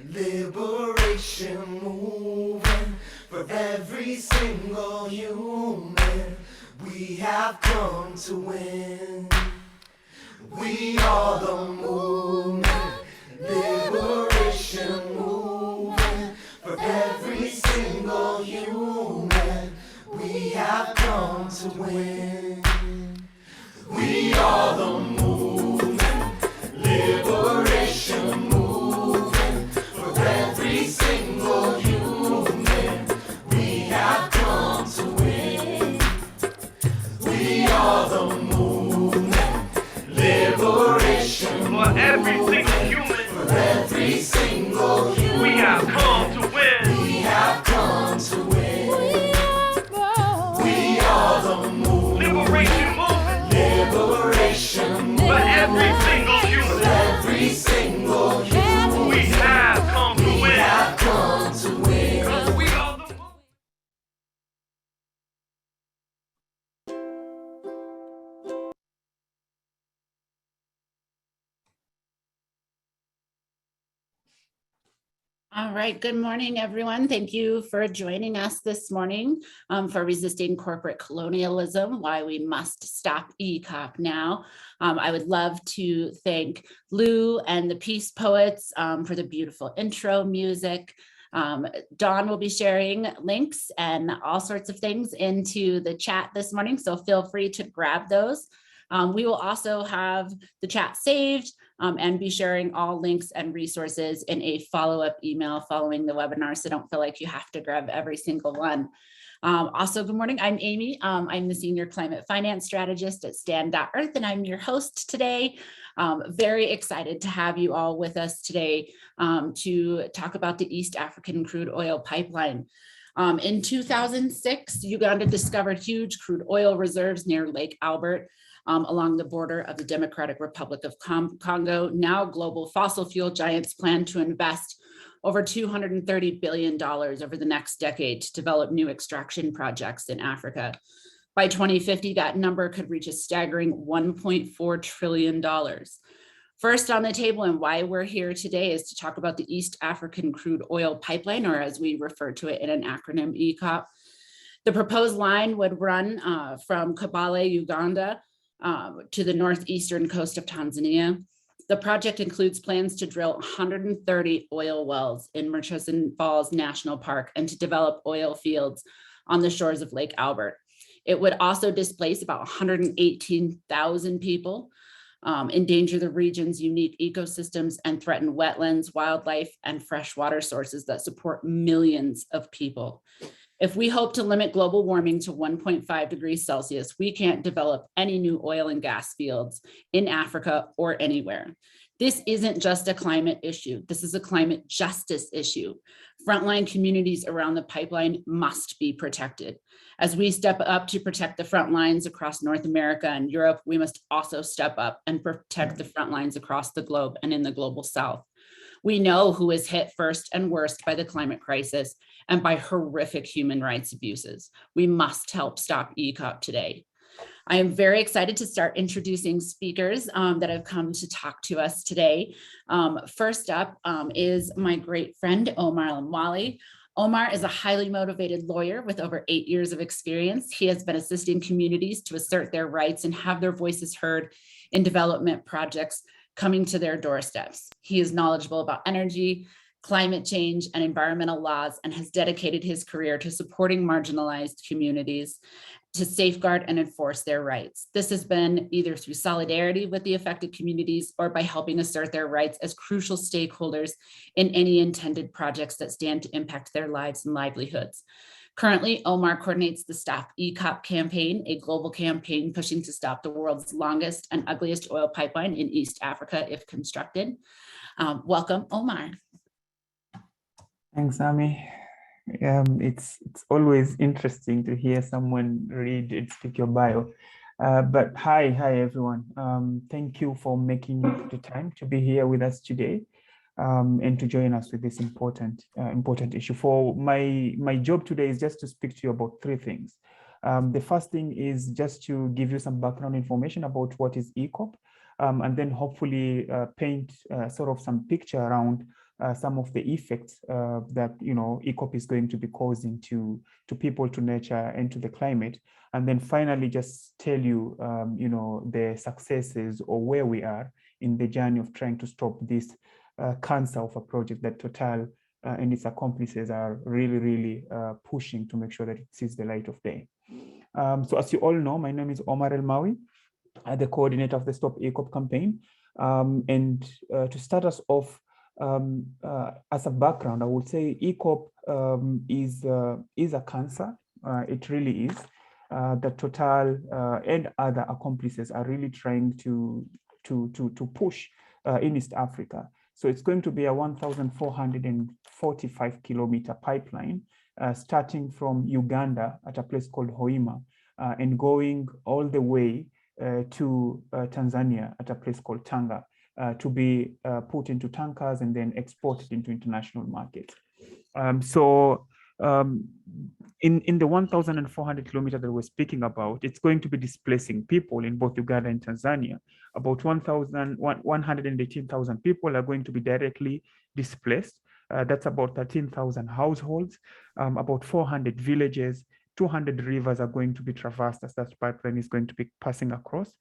Liberation moving for every single human. We have come to win. We are the movement. Liberation moving for every single human. We have come to win. We are the movement. Liberation moving for every single human. We have come to win. We are the movement. Liberation for every single human. for every single human. We have come to win. We have come to win. We are the movement. Liberation movement Liberation for every single for human. every single human. We have come to We win. have come to win. 'Cause we are the movement. All right, good morning, everyone. Thank you for joining us this morning for Resisting Corporate Colonialism, Why We Must Stop EACOP Now. I would love to thank Lou and the Peace Poets for the beautiful intro music. Dawn will be sharing links and all sorts of things into the chat this morning, so feel free to grab those. We will also have the chat saved and be sharing all links and resources in a follow-up email following the webinar, so don't feel like you have to grab every single one. Also, good morning, I'm Amy. I'm the Senior Climate Finance Strategist at Stand.earth, and I'm your host today. Very excited to have you all with us today to talk about the East African crude oil pipeline. In 2006, Uganda discovered huge crude oil reserves near Lake Albert, along the border of the Democratic Republic of Congo. Now global fossil fuel giants plan to invest over $230 billion over the next decade to develop new extraction projects in Africa. By 2050, that number could reach a staggering $1.4 trillion. First on the table and why we're here today is to talk about the East African crude oil pipeline, or as we refer to it in an acronym, EACOP. The proposed line would run from Kabale, Uganda, to the northeastern coast of Tanzania. The project includes plans to drill 130 oil wells in Murchison Falls National Park and to develop oil fields on the shores of Lake Albert. It would also displace about 118,000 people, endanger the region's unique ecosystems, and threaten wetlands, wildlife, and freshwater sources that support millions of people. If we hope to limit global warming to 1.5 degrees Celsius, we can't develop any new oil and gas fields in Africa or anywhere. This isn't just a climate issue. This is a climate justice issue. Frontline communities around the pipeline must be protected. As we step up to protect the front lines across North America and Europe, we must also step up and protect the front lines across the globe and in the global South. We know who is hit first and worst by the climate crisis and by horrific human rights abuses. We must help stop EACOP today. I am very excited to start introducing speakers that have come to talk to us today. First up is my great friend, Omar Elmawi. Omar is a highly motivated lawyer with over 8 years of experience. He has been assisting communities to assert their rights and have their voices heard in development projects coming to their doorsteps. He is knowledgeable about energy, climate change, and environmental laws, and has dedicated his career to supporting marginalized communities to safeguard and enforce their rights. This has been either through solidarity with the affected communities or by helping assert their rights as crucial stakeholders in any intended projects that stand to impact their lives and livelihoods. Currently, Omar coordinates the Stop EACOP campaign, a global campaign pushing to stop the world's longest and ugliest oil pipeline in East Africa if constructed. Welcome, Omar. Thanks, Amy. It's always interesting to hear someone read and speak your bio. But hi everyone. Thank you for making the time to be here with us today and to join us with this important issue. For my job today is just to speak to you about three things. The first thing is just to give you some background information about what is EACOP, and then hopefully paint sort of some picture around some of the effects that EACOP is going to be causing to people, to nature, and to the climate. And then finally, just tell you, the successes or where we are in the journey of trying to stop this cancer of a project that Total and its accomplices are really pushing to make sure that it sees the light of day. So as you all know, my name is Omar Elmawi, the coordinator of the Stop EACOP campaign. And to start us off, as a background, I would say EACOP is a cancer. It really is. The Total and other accomplices are really trying to push in East Africa. So it's going to be a 1,445 kilometer pipeline starting from Uganda at a place called Hoima and going all the way to Tanzania at a place called Tanga to be put into tankers and then exported into international markets. In the 1,400 kilometers that we're speaking about, it's going to be displacing people in both Uganda and Tanzania. About 118,000 people are going to be directly displaced. That's about 13,000 households, about 400 villages, 200 rivers are going to be traversed as that pipeline is going to be passing across.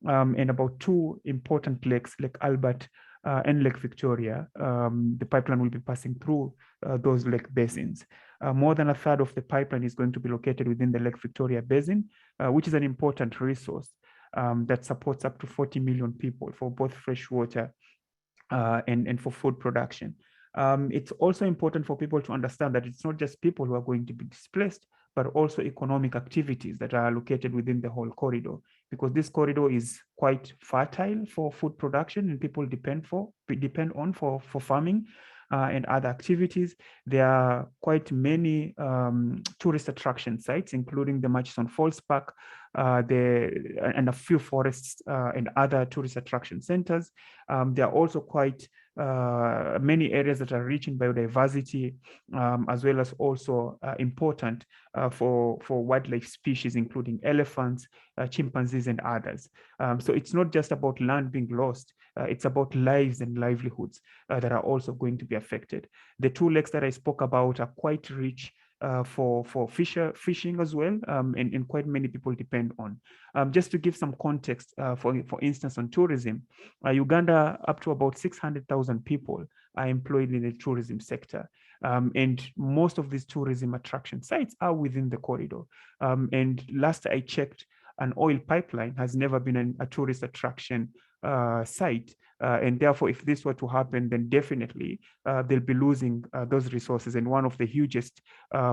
And about 2 important lakes, Lake Albert and Lake Victoria, the pipeline will be passing through those lake basins. More than a third of the pipeline is going to be located within the Lake Victoria Basin, which is an important resource that supports up to 40 million people for both fresh water and for food production. It's also important for people to understand that it's not just people who are going to be displaced, but also economic activities that are located within the whole corridor, because this corridor is quite fertile for food production and people depend on for farming and other activities. There are quite many tourist attraction sites, including the Murchison Falls Park, and a few forests and other tourist attraction centers. There are also quite many areas that are rich in biodiversity, as well as also important for wildlife species, including elephants, chimpanzees, and others. So it's not just about land being lost, it's about lives and livelihoods that are also going to be affected. The 2 lakes that I spoke about are quite rich for fishing as well, and quite many people depend on. Just to give some context, for instance, on tourism, Uganda, up to about 600,000 people are employed in the tourism sector. And most of these tourism attraction sites are within the corridor. And last I checked, an oil pipeline has never been a tourist attraction site. And therefore, if this were to happen, then definitely they'll be losing those resources and one of the hugest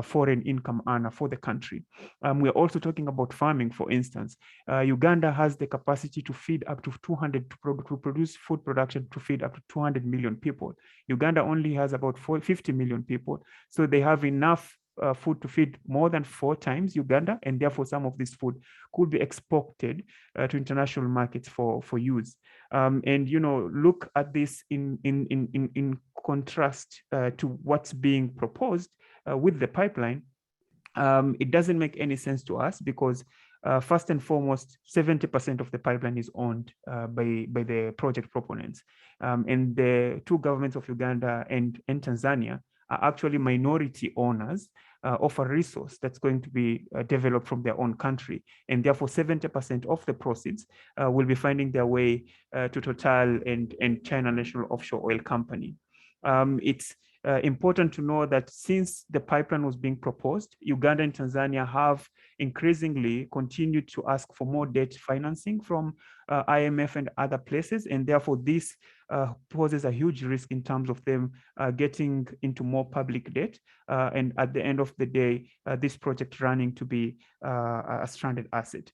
foreign income earner for the country. We're also talking about farming, for instance. Uganda has the capacity to feed up to 200, to produce food production to feed up to 200 million people. Uganda only has about 50 million people. So they have enough food to feed more than 4 times Uganda, and therefore some of this food could be exported to international markets for use. And look at this in contrast to what's being proposed with the pipeline. It doesn't make any sense to us because first and foremost, 70% of the pipeline is owned by the project proponents, and the 2 governments of Uganda and Tanzania are actually minority owners of a resource that's going to be developed from their own country. And therefore 70% of the proceeds will be finding their way to Total and China National Offshore Oil Company. It's important to know that since the pipeline was being proposed, Uganda and Tanzania have increasingly continued to ask for more debt financing from IMF and other places, and therefore this poses a huge risk in terms of them getting into more public debt, and at the end of the day, this project running to be a stranded asset.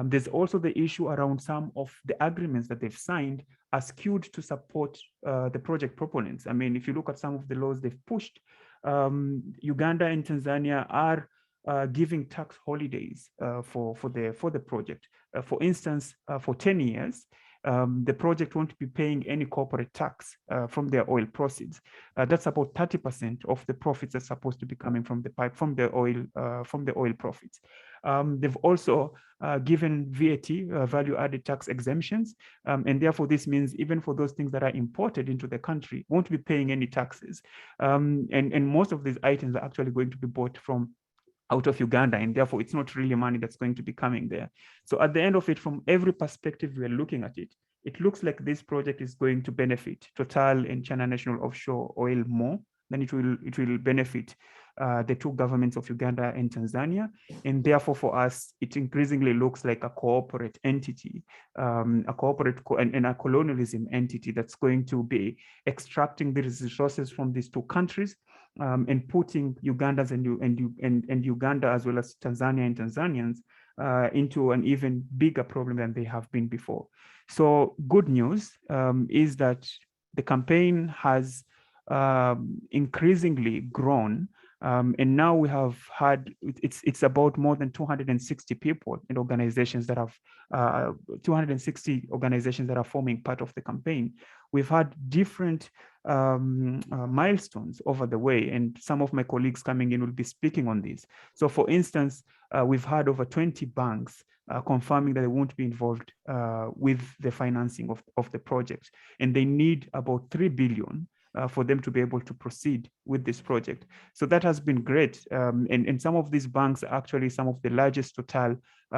There's also the issue around some of the agreements that they've signed are skewed to support the project proponents. I mean, if you look at some of the laws they've pushed, Uganda and Tanzania are giving tax holidays for the project. For instance, for 10 years, the project won't be paying any corporate tax from their oil proceeds. That's about 30% of the profits that's supposed to be coming from the oil profits. They've also given VAT, value-added tax exemptions, and therefore this means even for those things that are imported into the country, won't be paying any taxes. And most of these items are actually going to be bought from out of Uganda, and therefore it's not really money that's going to be coming there. So at the end of it, from every perspective we're looking at it, it looks like this project is going to benefit Total and China National Offshore Oil more than it will benefit the two governments of Uganda and Tanzania. And therefore for us, it increasingly looks like a corporate entity, and a colonialism entity that's going to be extracting these resources from these two countries, and putting Ugandans and Uganda as well as Tanzania and Tanzanians into an even bigger problem than they have been before. So good news is that the campaign has increasingly grown, and now we have had, it's about more than 260 people and organizations that have 260 organizations that are forming part of the campaign. We've had different milestones over the way, and some of my colleagues coming in will be speaking on this. So for instance, we've had over 20 banks confirming that they won't be involved with the financing of the project, and they need about 3 billion for them to be able to proceed with this project. So that has been great. And some of these banks are actually some of the largest Total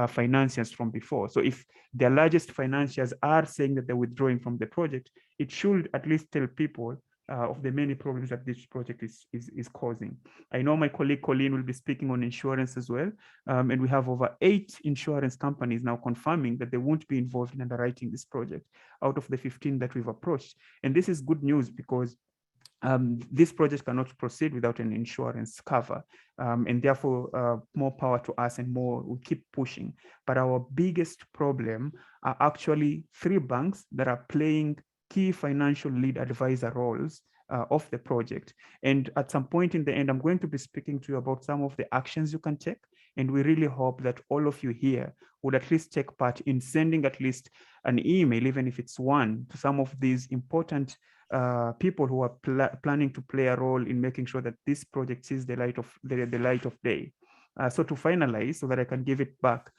financiers from before. So if their largest financiers are saying that they're withdrawing from the project, it should at least tell people of the many problems that this project is causing. I know my colleague Colleen will be speaking on insurance as well. And we have over 8 insurance companies now confirming that they won't be involved in underwriting this project out of the 15 that we've approached. And this is good news because this project cannot proceed without an insurance cover, and therefore more power to us, and more we'll keep pushing. But our biggest problem are actually 3 banks that are playing key financial lead advisor roles of the project. And at some point in the end, I'm going to be speaking to you about some of the actions you can take. And we really hope that all of you here would at least take part in sending at least an email, even if it's one, to some of these important people who are planning to play a role in making sure that this project sees the light of day. So to finalize, so that I can give it back,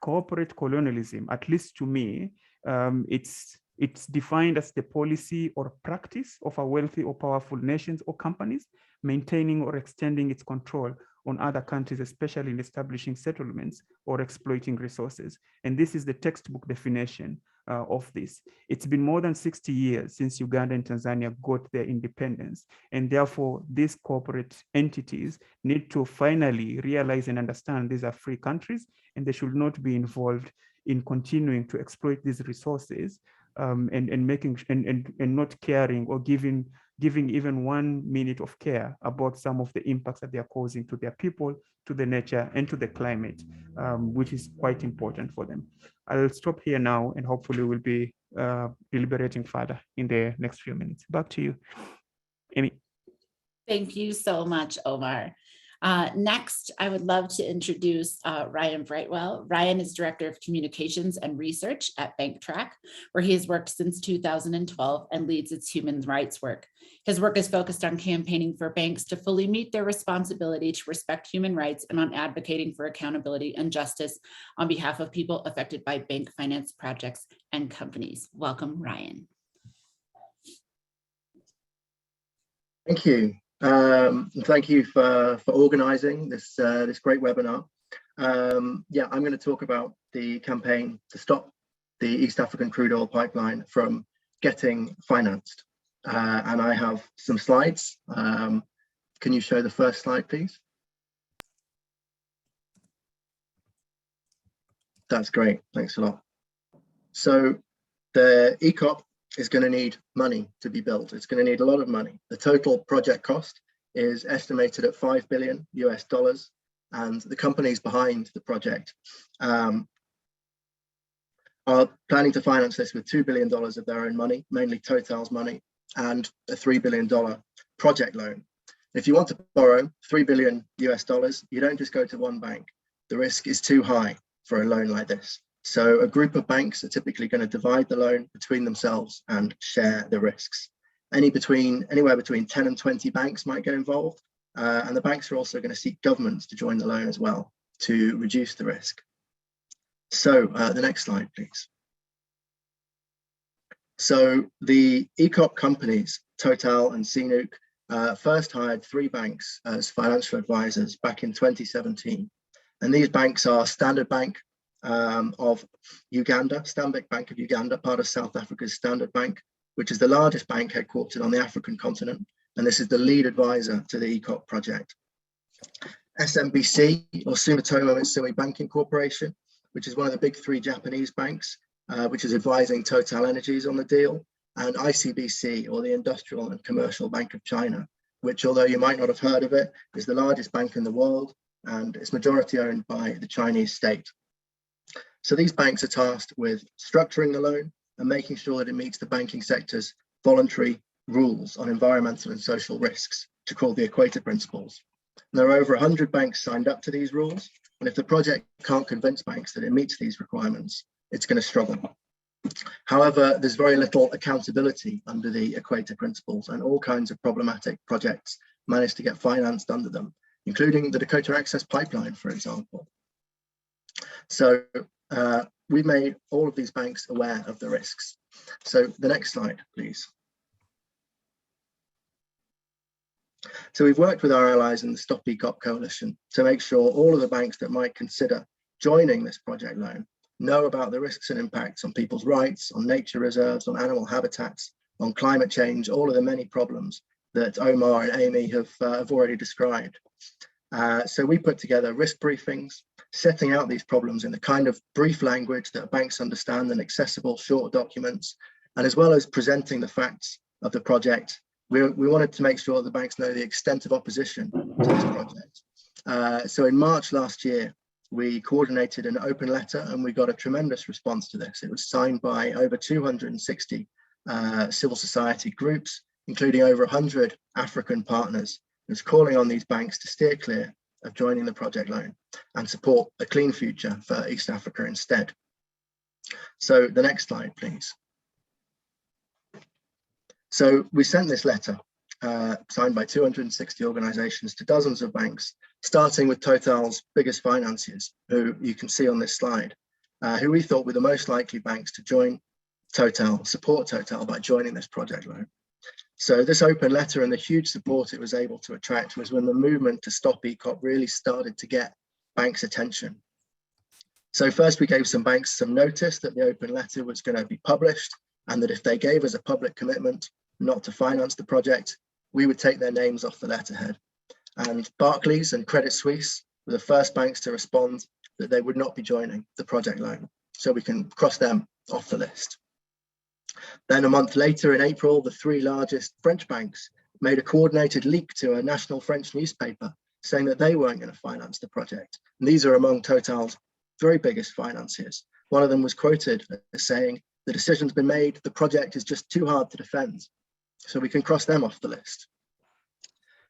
corporate colonialism, at least to me, it's defined as the policy or practice of a wealthy or powerful nations or companies maintaining or extending its control on other countries, especially in establishing settlements or exploiting resources. And this is the textbook definition of this. It's been more than 60 years since Uganda and Tanzania got their independence. And therefore, these corporate entities need to finally realize and understand these are free countries, and they should not be involved in continuing to exploit these resources, and not caring or giving even 1 minute of care about some of the impacts that they are causing to their people, to the nature, and to the climate, which is quite important for them. I'll stop here now, and hopefully we'll be deliberating further in the next few minutes. Back to you, Amy. Thank you so much, Omar. Next, I would love to introduce Ryan Brightwell. Ryan is Director of Communications and Research at BankTrack, where he has worked since 2012 and leads its human rights work. His work is focused on campaigning for banks to fully meet their responsibility to respect human rights, and on advocating for accountability and justice on behalf of people affected by bank finance projects and companies. Welcome, Ryan. Thank you. Thank you for organizing this this great webinar. Yeah, I'm going to talk about the campaign to stop the East African crude oil pipeline from getting financed. And I have some slides. Can you show the first slide, please? That's great. Thanks a lot. So the EACOP is going to need money to be built. It's going to need a lot of money. The total project cost is estimated at $5 billion US, and the companies behind the project are planning to finance this with $2 billion of their own money, mainly Total's money, and a $3 billion project loan. If you want to borrow $3 billion US, you don't just go to one bank. The risk is too high for a loan like this. So a group of banks are typically going to divide the loan between themselves and share the risks. Anywhere between 10 and 20 banks might get involved. And the banks are also going to seek governments to join the loan as well to reduce the risk. So the next slide, please. So the EACOP companies, Total and CNOOC, first hired 3 banks as financial advisors back in 2017. And these banks are Standard Bank of Uganda, Stanbic Bank of Uganda, part of South Africa's Standard Bank, which is the largest bank headquartered on the African continent. And this is the lead advisor to the EACOP project. SMBC, or Sumitomo Mitsui Banking Corporation, which is one of the big 3 Japanese banks, which is advising Total Energies on the deal, and ICBC, or the Industrial and Commercial Bank of China, which, although you might not have heard of it, is the largest bank in the world, and it's majority owned by the Chinese state. So these banks are tasked with structuring the loan and making sure that it meets the banking sector's voluntary rules on environmental and social risks, which are called the Equator Principles. And there are over 100 banks signed up to these rules, and if the project can't convince banks that it meets these requirements, it's going to struggle. However, there's very little accountability under the Equator Principles, and all kinds of problematic projects manage to get financed under them, including the Dakota Access Pipeline, for example. So we've made all of these banks aware of the risks. So the next slide, please. So we've worked with our allies in the Stop EACOP Coalition to make sure all of the banks that might consider joining this project loan know about the risks and impacts on people's rights, on nature reserves, on animal habitats, on climate change, all of the many problems that Omar and Amy have already described. So we put together risk briefings, setting out these problems in the kind of brief language that banks understand and accessible short documents, and as well as presenting the facts of the project, we wanted to make sure the banks know the extent of opposition to this project. So in March last year, we coordinated an open letter and we got a tremendous response to this. It was signed by over 260 civil society groups, including over 100 African partners. It was calling on these banks to steer clear of joining the project loan and support a clean future for East Africa instead. So the next slide, please. So we sent this letter signed by 260 organizations to dozens of banks, starting with Total's biggest financiers, who you can see on this slide, who we thought were the most likely banks to join Total, support Total by joining this project loan. So this open letter and the huge support it was able to attract was when the movement to stop EACOP really started to get banks' attention. So first we gave some banks some notice that the open letter was going to be published, and that if they gave us a public commitment not to finance the project, we would take their names off the letterhead. And Barclays and Credit Suisse were the first banks to respond that they would not be joining the project loan, so we can cross them off the list. Then a month later in April, the 3 largest French banks made a coordinated leak to a national French newspaper saying that they weren't going to finance the project. And these are among Total's very biggest financiers. One of them was quoted as saying, "The decision's been made, the project is just too hard to defend." So we can cross them off the list.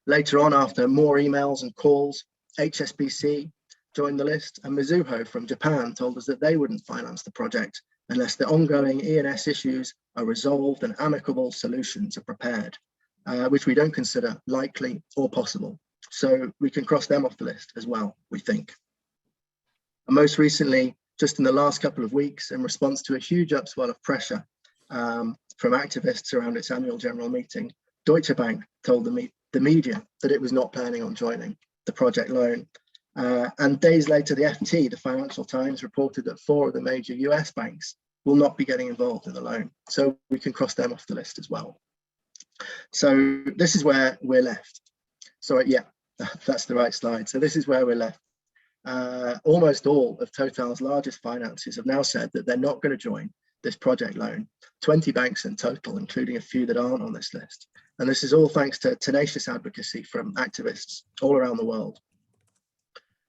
Later on, after more emails and calls, HSBC joined the list, and Mizuho from Japan told us that they wouldn't finance the project unless the ongoing E&S issues are resolved and amicable solutions are prepared, which we don't consider likely or possible. So we can cross them off the list as well, we think. And most recently, just in the last couple of weeks, in response to a huge upswell of pressure from activists around its annual general meeting, Deutsche Bank told the media that it was not planning on joining the project loan. And days later, the FT, the Financial Times, reported that 4 of the major US banks will not be getting involved in the loan. So we can cross them off the list as well. So this is where we're left. Sorry, yeah, that's the right slide. So this is where we're left. Almost all of Total's largest financiers have now said that they're not going to join this project loan. 20 banks in total, including a few that aren't on this list. And this is all thanks to tenacious advocacy from activists all around the world.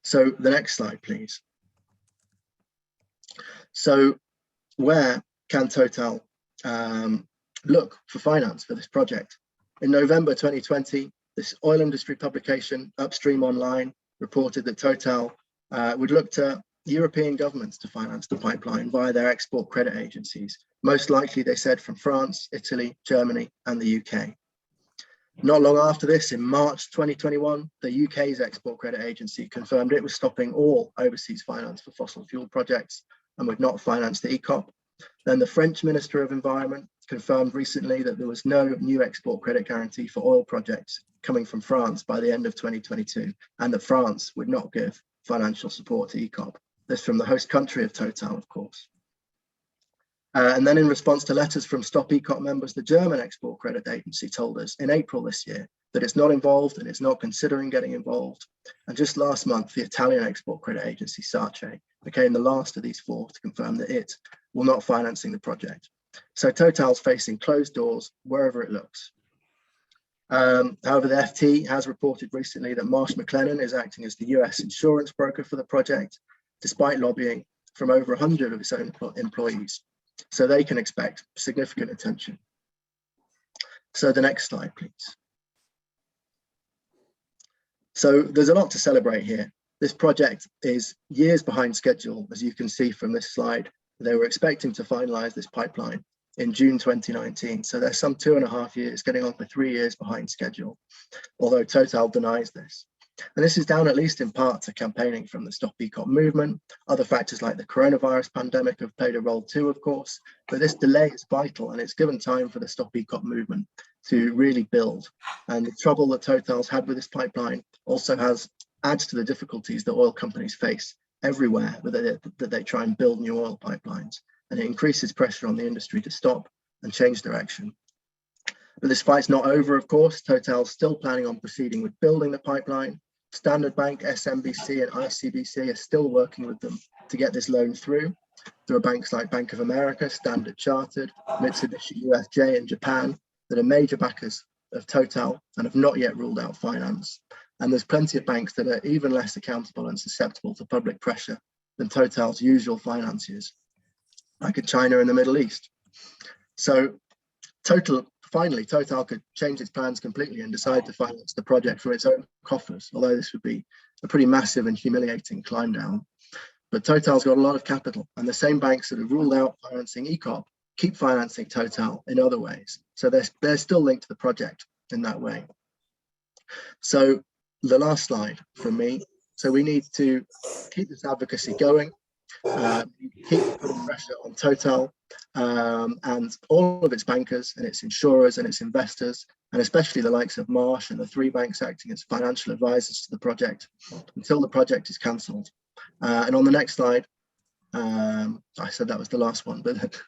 So the next slide, please. So where can Total look for finance for this project? In November 2020, this oil industry publication, Upstream Online, reported that Total would look to European governments to finance the pipeline via their export credit agencies, most likely, they said, from France, Italy, Germany, and the UK. Not long after this, in March 2021, the UK's export credit agency confirmed it was stopping all overseas finance for fossil fuel projects and would not finance the EACOP. Then the French Minister of Environment confirmed recently that there was no new export credit guarantee for oil projects coming from France by the end of 2022, and that France would not give financial support to EACOP. This from the host country of Total, of course. And then in response to letters from Stop EACOP members, the German Export Credit Agency told us in April this year that it's not involved and it's not considering getting involved. And just last month, the Italian Export Credit Agency, SACE, became the last of these four to confirm that it will not financing the project. So Total's facing closed doors wherever it looks. However, the FT has reported recently that Marsh McLennan is acting as the US insurance broker for the project, despite lobbying from over 100 of its own employees. So they can expect significant attention. So the next slide, please. So there's a lot to celebrate here. This project is years behind schedule, as you can see from this slide. They were expecting to finalize this pipeline in June 2019. So they're some 2.5 years, getting on for 3 years behind schedule, although Total denies this. And this is down at least in part to campaigning from the Stop EACOP movement. Other factors like the coronavirus pandemic have played a role too, of course, but this delay is vital and it's given time for the Stop EACOP movement to really build. And the trouble that Total's had with this pipeline also adds to the difficulties that oil companies face everywhere that they try and build new oil pipelines. And it increases pressure on the industry to stop and change direction. But this fight's not over, of course. Total's still planning on proceeding with building the pipeline. Standard Bank, SMBC, and ICBC are still working with them to get this loan through. There are banks like Bank of America, Standard Chartered, Mitsubishi UFJ, and Japan that are major backers of Total and have not yet ruled out finance. And there's plenty of banks that are even less accountable and susceptible to public pressure than Total's usual financiers, like in China and the Middle East. So finally, Total could change its plans completely and decide to finance the project from its own coffers, although this would be a pretty massive and humiliating climb down. But Total's got a lot of capital, and the same banks that have ruled out financing EACOP keep financing Total in other ways. So they're still linked to the project in that way. So the last slide from me. So we need to keep this advocacy going, keep putting pressure on Total and all of its bankers and its insurers and its investors, and especially the likes of Marsh and the 3 banks acting as financial advisors to the project until the project is cancelled. And on the next slide, I said that was the last one, but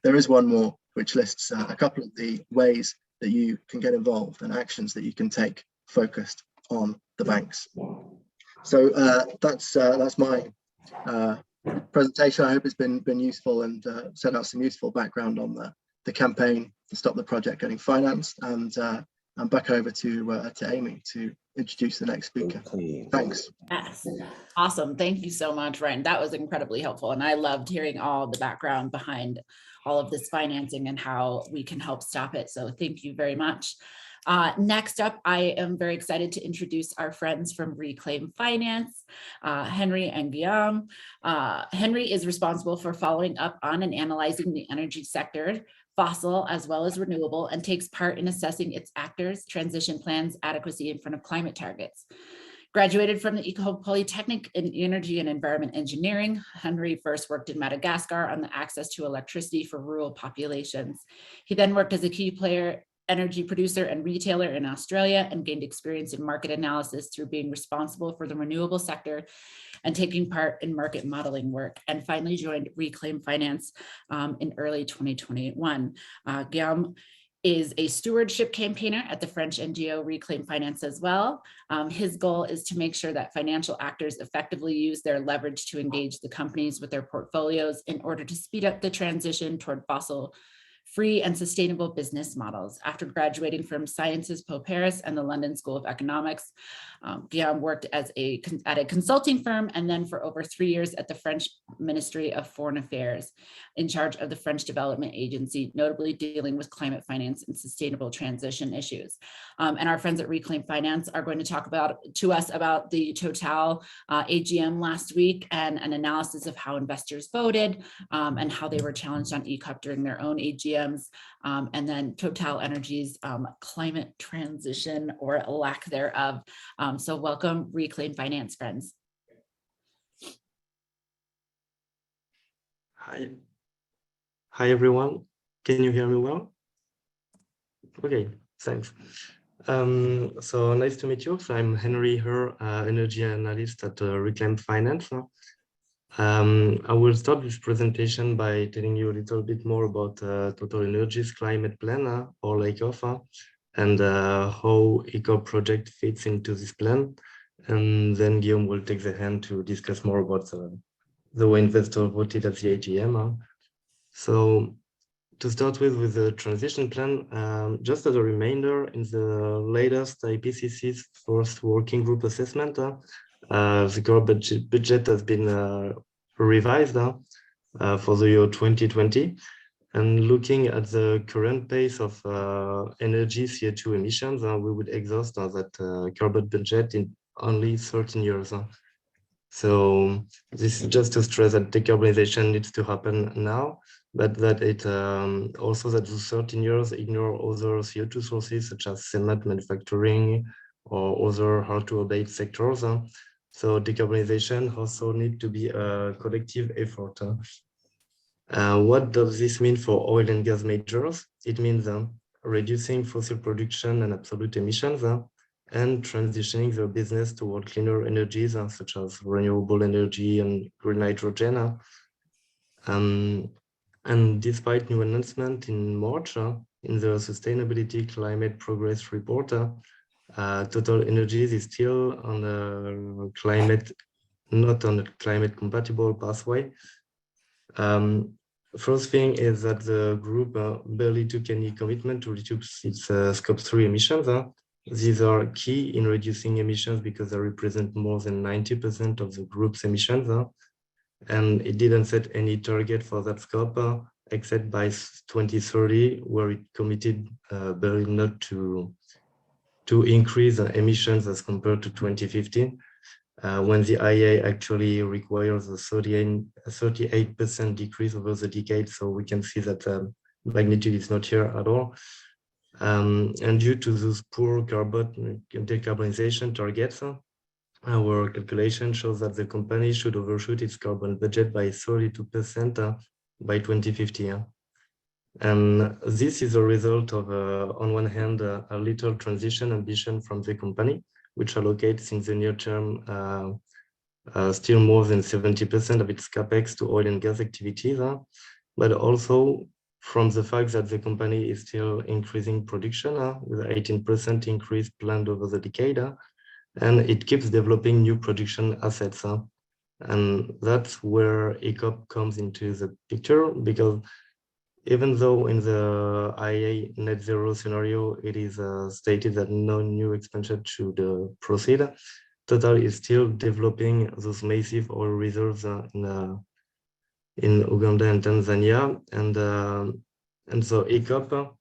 there is one more which lists a couple of the ways that you can get involved and actions that you can take focused on the banks. So that's my presentation. I hope it's been useful and set out some useful background on the campaign to stop the project getting financed. And I'm back over to Amy to introduce the next speaker. Thanks. Yes, awesome. Thank you so much, Ryan. That was incredibly helpful. And I loved hearing all the background behind all of this financing and how we can help stop it. So thank you very much. Next up, I am very excited to introduce our friends from Reclaim Finance, Henri and Guillaume. Henri is responsible for following up on and analyzing the energy sector, fossil as well as renewable, and takes part in assessing its actors, transition plans, adequacy in front of climate targets. Graduated from the École Polytechnique in Energy and Environment Engineering, Henri first worked in Madagascar on the access to electricity for rural populations. He then worked as a key player energy producer and retailer in Australia and gained experience in market analysis through being responsible for the renewable sector and taking part in market modeling work, and finally joined Reclaim Finance in early 2021. Guillaume is a stewardship campaigner at the French NGO Reclaim Finance as well. His goal is to make sure that financial actors effectively use their leverage to engage the companies with their portfolios in order to speed up the transition toward fossil free and sustainable business models. After graduating from Sciences Po Paris and the London School of Economics, Guillaume worked at a consulting firm and then for over 3 years at the French Ministry of Foreign Affairs, in charge of the French Development Agency, notably dealing with climate finance and sustainable transition issues. And our friends at Reclaim Finance are going to talk to us about the Total AGM last week and an analysis of how investors voted and how they were challenged on EACOP during their own AGMs, and then Total Energy's climate transition or lack thereof. So welcome, Reclaim Finance friends. Hi. Hi, everyone. Can you hear me well? Okay, thanks. So nice to meet you. So I'm Henri here, energy analyst at Reclaim Finance. I will start this presentation by telling you a little bit more about Total Energy's climate plan, or EACOP, and how EACOP project fits into this plan. And then Guillaume will take the hand to discuss more about the way investors voted at the AGM. So to start with the transition plan, just as a reminder, in the latest IPCC's first working group assessment, the core budget has been revised for the year 2020. And looking at the current pace of energy CO2 emissions, we would exhaust that carbon budget in only 13 years. So this is just to stress that decarbonization needs to happen now, but that it also that those 13 years ignore other CO2 sources such as cement manufacturing or other hard to abate sectors. So decarbonization also need to be a collective effort. What does this mean for oil and gas majors? It means reducing fossil production and absolute emissions and transitioning their business toward cleaner energies such as renewable energy and green hydrogen. And despite new announcement in March in the Sustainability Climate Progress Report, Total Energies is still on not on a climate compatible pathway. First thing is that the group barely took any commitment to reduce its scope 3 emissions. These are key in reducing emissions because they represent more than 90% of the group's emissions. And it didn't set any target for that scope except by 2030, where it committed barely not to increase emissions as compared to 2015. When the IA actually requires a 38% decrease over the decade. So we can see that magnitude is not here at all. And due to those poor carbon decarbonization targets, our calculation shows that the company should overshoot its carbon budget by 32% by 2050. And this is a result of, on one hand, a little transition ambition from the company, which allocates in the near term still more than 70% of its capex to oil and gas activities, but also from the fact that the company is still increasing production with 18% increase planned over the decade, and it keeps developing new production assets. And that's where EACOP comes into the picture, because even though in the IEA net zero scenario, it is stated that no new expansion should proceed, Total is still developing those massive oil reserves in Uganda and Tanzania. And so EACOP,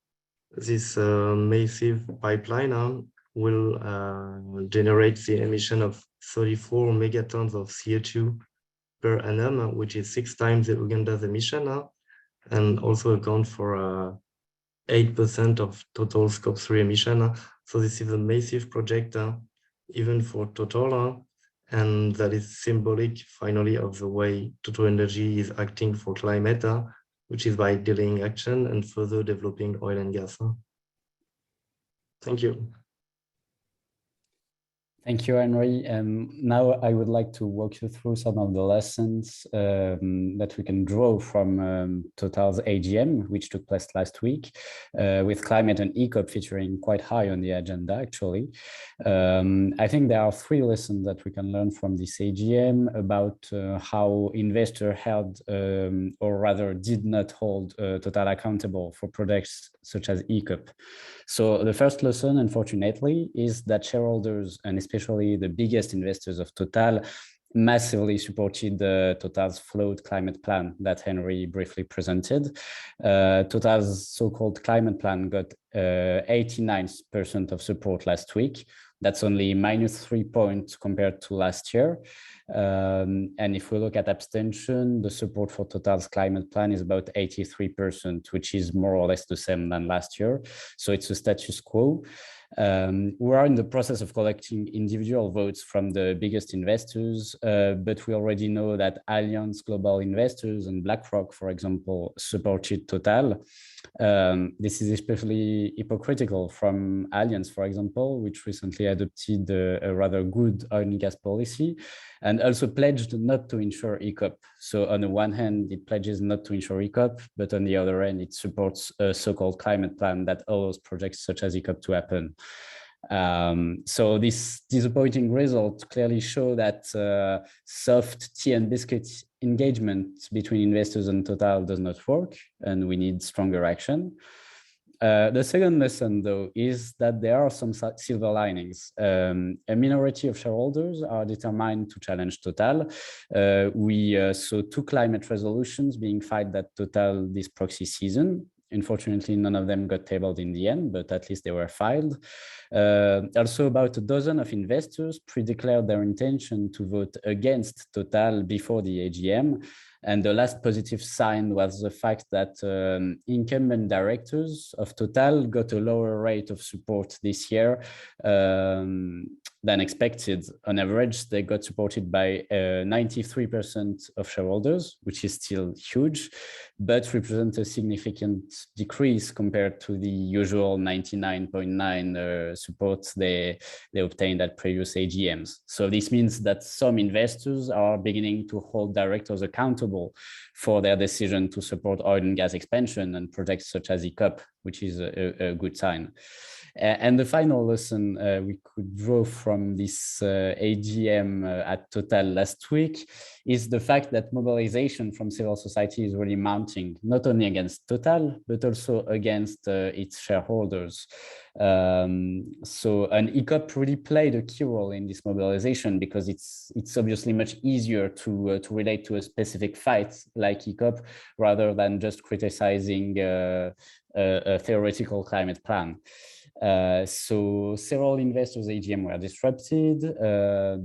this massive pipeline will generate the emission of 34 megatons of CO2 per annum, which is 6 times the Uganda's emission, and also account for 8% of total scope 3 emission. So this is a massive project, even for Total, and that is symbolic finally of the way Total Energy is acting for climate, which is by delaying action and further developing oil and gas. Thank you. Thank you, Henri. Now I would like to walk you through some of the lessons that we can draw from Total's AGM, which took place last week, with climate and EACOP featuring quite high on the agenda, actually. I think there are three lessons that we can learn from this AGM about how investors held, or rather did not hold Total accountable for projects such as EACOP. So the first lesson, unfortunately, is that shareholders, and especially the biggest investors of Total, massively supported Total's flawed climate plan that Henri briefly presented. Total's so-called climate plan got 89% of support last week. That's only -3 points compared to last year. And if we look at abstention, the support for Total's climate plan is about 83%, which is more or less the same than last year. So it's a status quo. We are in the process of collecting individual votes from the biggest investors, but we already know that Allianz Global Investors and BlackRock, for example, supported Total. This is especially hypocritical from Allianz, for example, which recently adopted a rather good oil and gas policy and also pledged not to insure EACOP. So on the one hand, it pledges not to insure EACOP, but on the other hand, it supports a so-called climate plan that allows projects such as EACOP to happen. So this disappointing result clearly show that soft tea and biscuit engagement between investors and Total does not work, and we need stronger action. The second lesson, though, is that there are some silver linings. A minority of shareholders are determined to challenge Total. We saw 2 climate resolutions being filed at Total this proxy season. Unfortunately, none of them got tabled in the end, but at least they were filed. Also, about a dozen of investors pre-declared their intention to vote against Total before the AGM. And the last positive sign was the fact that incumbent directors of Total got a lower rate of support this year than expected. On average, they got supported by 93% of shareholders, which is still huge, but represents a significant decrease compared to the usual 99.9% support they obtained at previous AGMs. So this means that some investors are beginning to hold directors accountable for their decision to support oil and gas expansion and projects such as EACOP, which is a good sign. And the final lesson we could draw from this AGM at Total last week is the fact that mobilization from civil society is really mounting, not only against Total, but also against its shareholders. So an EACOP really played a key role in this mobilization because it's obviously much easier to relate to a specific fight like EACOP rather than just criticizing a theoretical climate plan. So several investors' AGM were disrupted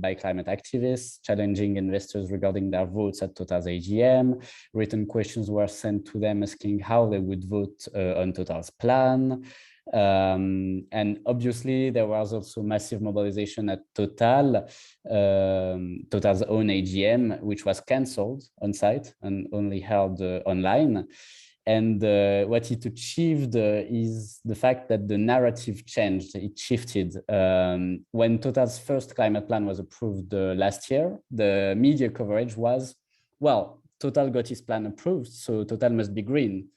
by climate activists, challenging investors regarding their votes at Total's AGM. Written questions were sent to them asking how they would vote on Total's plan. And obviously, there was also massive mobilization at Total, Total's own AGM, which was cancelled on site and only held online. And what it achieved is the fact that the narrative changed, it shifted. When Total's first climate plan was approved last year, the media coverage was, well, Total got his plan approved, so Total must be green.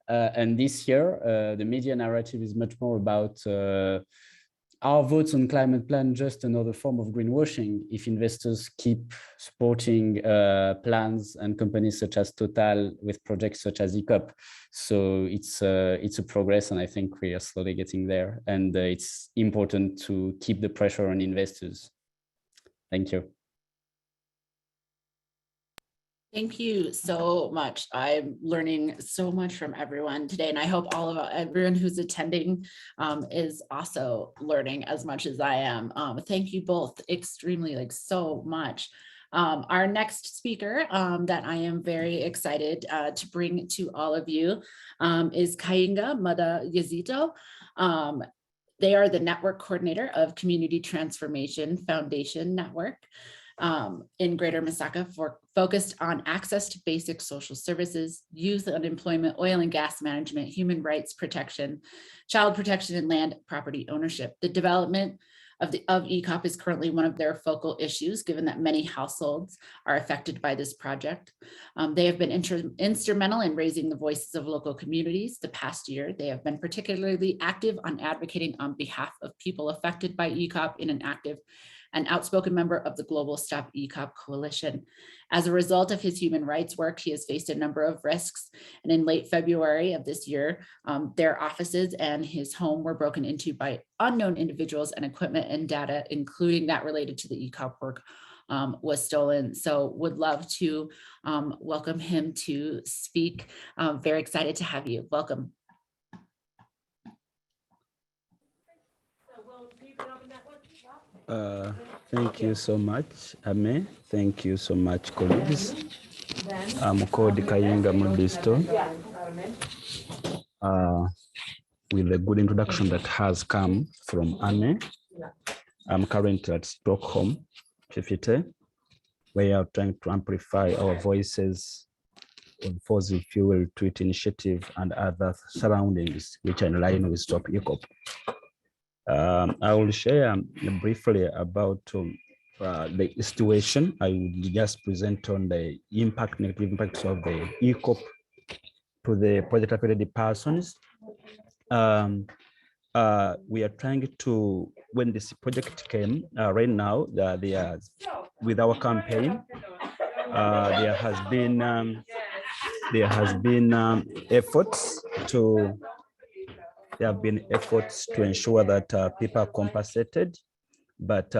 And this year, the media narrative is much more about our votes on climate plan just another form of greenwashing if investors keep supporting plans and companies such as Total with projects such as EACOP. So it's a progress, and I think we are slowly getting there. And it's important to keep the pressure on investors. Thank you. Thank you so much. I'm learning so much from everyone today, and I hope everyone who's attending is also learning as much as I am. Thank you both extremely, so much. Our next speaker that I am very excited to bring to all of you is Kainga Madagizito. They are the network coordinator of Community Transformation Foundation Network in Greater Masaka, focused on access to basic social services, youth unemployment, oil and gas management, human rights protection, child protection, and land property ownership. The development of EACOP is currently one of their focal issues, given that many households are affected by this project. They have been instrumental in raising the voices of local communities. The past year, they have been particularly active on advocating on behalf of people affected by EACOP in an active and outspoken member of the Global Stop EACOP Coalition. As a result of his human rights work, he has faced a number of risks. And in late February of this year, their offices and his home were broken into by unknown individuals, and equipment and data, including that related to the EACOP work, was stolen. So would love to welcome him to speak. Very excited to have you. Welcome. Thank you so much, Ame. Thank you so much, colleagues. I'm called Kayinga Mudisto. With a good introduction that has come from Ame. I'm currently at Stockholm, Chefite, where we are trying to amplify our voices on fossil fuel treaty initiative and other surroundings which are in line with Stop EACOP. I will share briefly about the situation. I will just present on the negative impacts of the EACOP to the project affected persons. We are trying to, when this project came, right now, with our campaign, there has been efforts to ensure that people are compensated, but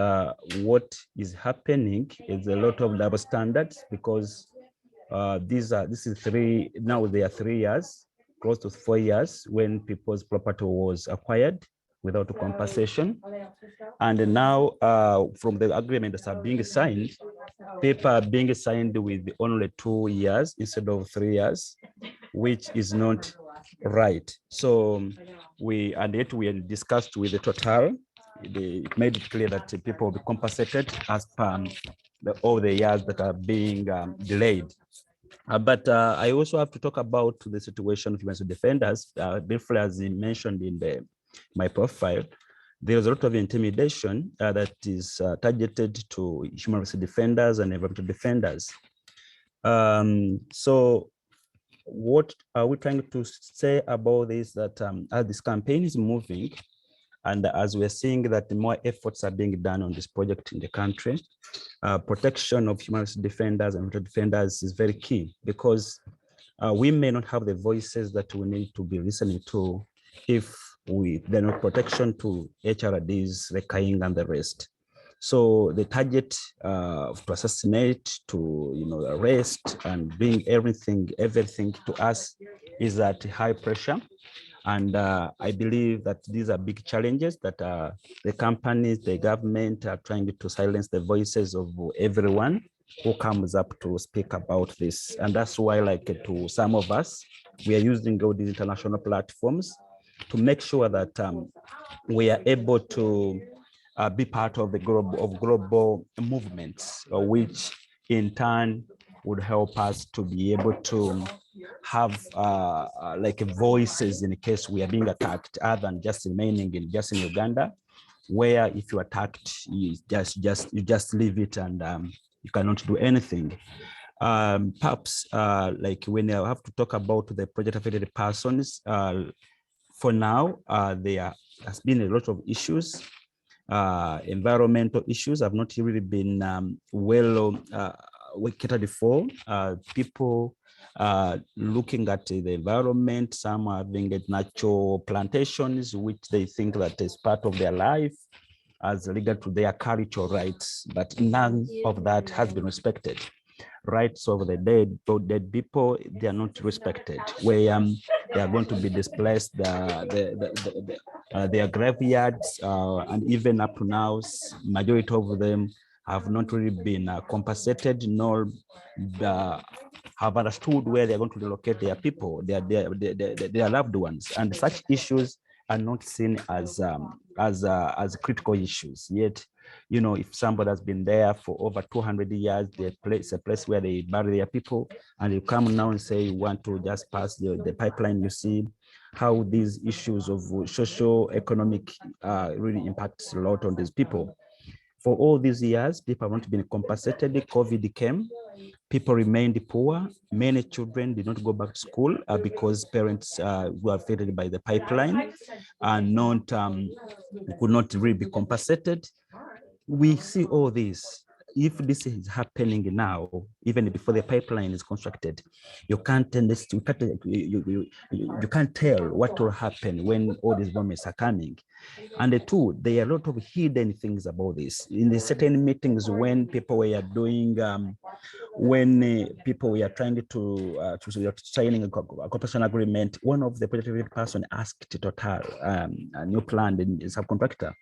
what is happening is a lot of double standards, because this is 3 years, close to 4 years, when people's property was acquired without compensation, and now from the agreement that are being signed, paper are being signed with only 2 years instead of 3 years, which is not right. So we discussed with the Total. They made it clear that people will be compensated as per all the years that are being delayed. But I also have to talk about the situation of human rights defenders. Briefly, as mentioned in my profile, there is a lot of intimidation that is targeted to human rights defenders and environmental defenders. So what are we trying to say about this? That as this campaign is moving, and as we're seeing that more efforts are being done on this project in the country, protection of human rights defenders and environmental defenders is very key, because we may not have the voices that we need to be listening to if there's no protection to HRDs, the Kaing and the rest. So the target to assassinate, to arrest, and bring everything to us is at high pressure. And I believe that these are big challenges that the companies, the government are trying to silence the voices of everyone who comes up to speak about this. And that's why, like to some of us, we are using all these international platforms to make sure that we are able to be part of the global movements, which in turn would help us to be able to have like voices in case we are being attacked, other than just remaining in Uganda, where if you're attacked, you just leave it and you cannot do anything. Perhaps like when I have to talk about the project affected persons, for now, there has been a lot of issues. Environmental issues have not really been well catered for. People looking at the environment, some are having natural plantations, which they think that is part of their life as legal to their cultural rights, but none of that has been respected. Rights of the dead people, they are not respected. Where they are going to be displaced, their graveyards, and even up to now, majority of them have not really been compensated, nor have understood where they're going to relocate their people, their loved ones, and such issues are not seen as critical issues. Yet, if somebody has been there for over 200 years, it's a place where they bury their people, and you come now and say you want to just pass the pipeline, you see how these issues of social economic really impacts a lot on these people. For all these years, people have not been compensated. COVID came, people remained poor. Many children did not go back to school because parents were affected by the pipeline and not could not really be compensated. We see all this. If this is happening now, even before the pipeline is constructed, you can't tell what will happen when all these moments are coming. And the two, there are a lot of hidden things about this. In the certain meetings when people were doing, people were trying to signing a cooperation agreement, one of the project person asked Total, a new plan in subcontractor,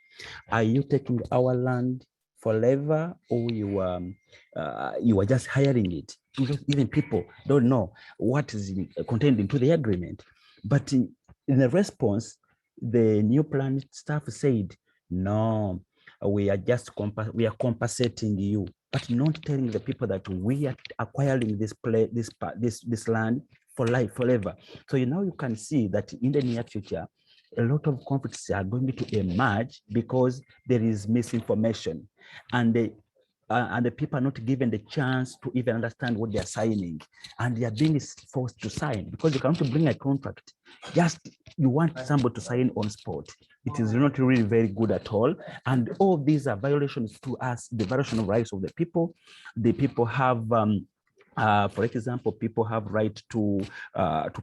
are you taking our land forever, or you are just hiring it? Even people don't know what is contained into the agreement. But in the response, the new plan staff said, no, we are just compensating you, but not telling the people that we are acquiring this land for life, forever. So now you can see that in the near future, a lot of conflicts are going to emerge because there is misinformation, and the people are not given the chance to even understand what they are signing, and they are being forced to sign because you cannot bring a contract. Just you want somebody to sign on spot. It is not really very good at all, and all these are violations to us, the violation of rights of the people. The people have for example, people have right to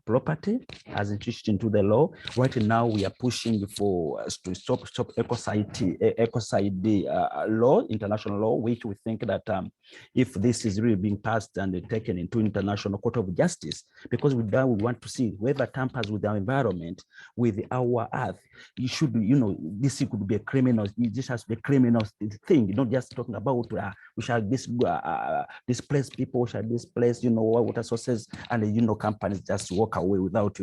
property as introduced into the law. Right now, we are pushing for to stop ecocide law, international law, which we think that if this is really being passed and taken into International Court of Justice, because with that we want to see whoever tampers with our environment, with our earth, you should, this could be a criminal. This has to be a criminal thing. You're not just talking about we shall displace people, shall displace, water sources, and companies just walk away without,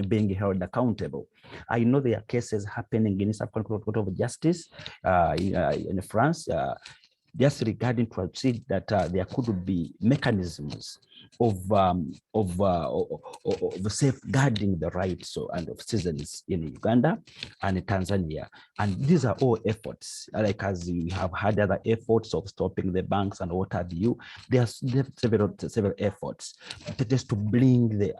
being held accountable. I know there are cases happening in the Court of Justice in France, just regarding to see that there could be mechanisms of safeguarding the rights and of citizens in Uganda and Tanzania. And these are all efforts, like as we have had other efforts of stopping the banks and what have you. There's several efforts just to bring the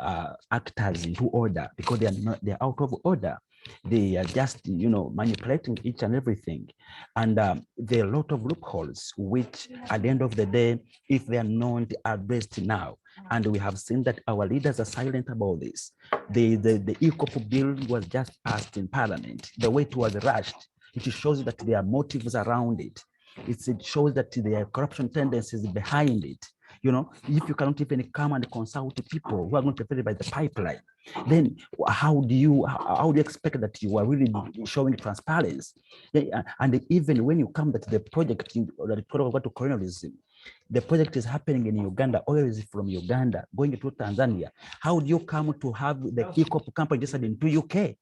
actors into order, because they're out of order. They are just, manipulating each and everything. And there are a lot of loopholes, which at the end of the day, if they are not addressed now, and we have seen that our leaders are silent about this. The EACOP bill was just passed in Parliament. The way it was rushed, it shows that there are motives around it. It shows that there are corruption tendencies behind it. If you cannot even come and consult people who are not affected by the pipeline, then how do you expect that you are really showing transparency? And even when you come to the project, to colonialism, the project is happening in Uganda, oil is from Uganda, going to Tanzania. How do you come to have the EACOP company just into UK?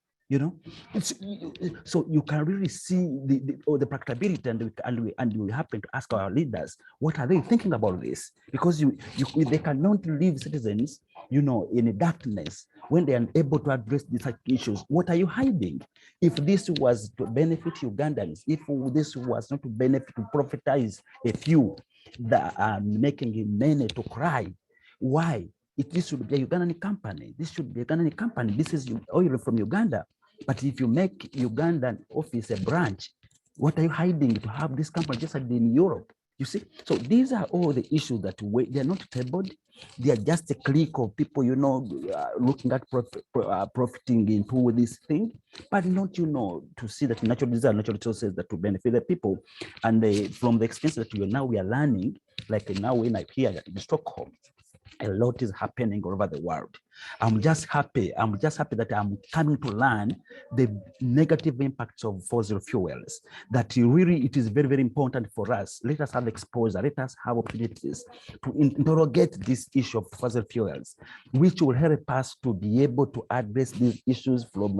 So you can really see the practicability, and we happen to ask our leaders, what are they thinking about this? Because they cannot leave citizens, in darkness when they are unable to address these issues. What are you hiding? If this was to benefit Ugandans, if this was not to benefit, to profitize a few that are making many to cry, why? This should be a Ugandan company. This should be a Ugandan company. This is oil from Uganda. But if you make Ugandan office a branch, what are you hiding to have this company just like in Europe? You see? So these are all the issues that they're not tabled. They are just a clique of people, looking at profiting into this thing, but not, to see that these are natural resources that will benefit the people. And from the experience that we are learning, like now when I hear that in Stockholm, a lot is happening all over the world. I'm just happy that I'm coming to learn the negative impacts of fossil fuels, that it is very, very important for us. Let us have exposure, let us have opportunities to interrogate this issue of fossil fuels, which will help us to be able to address these issues from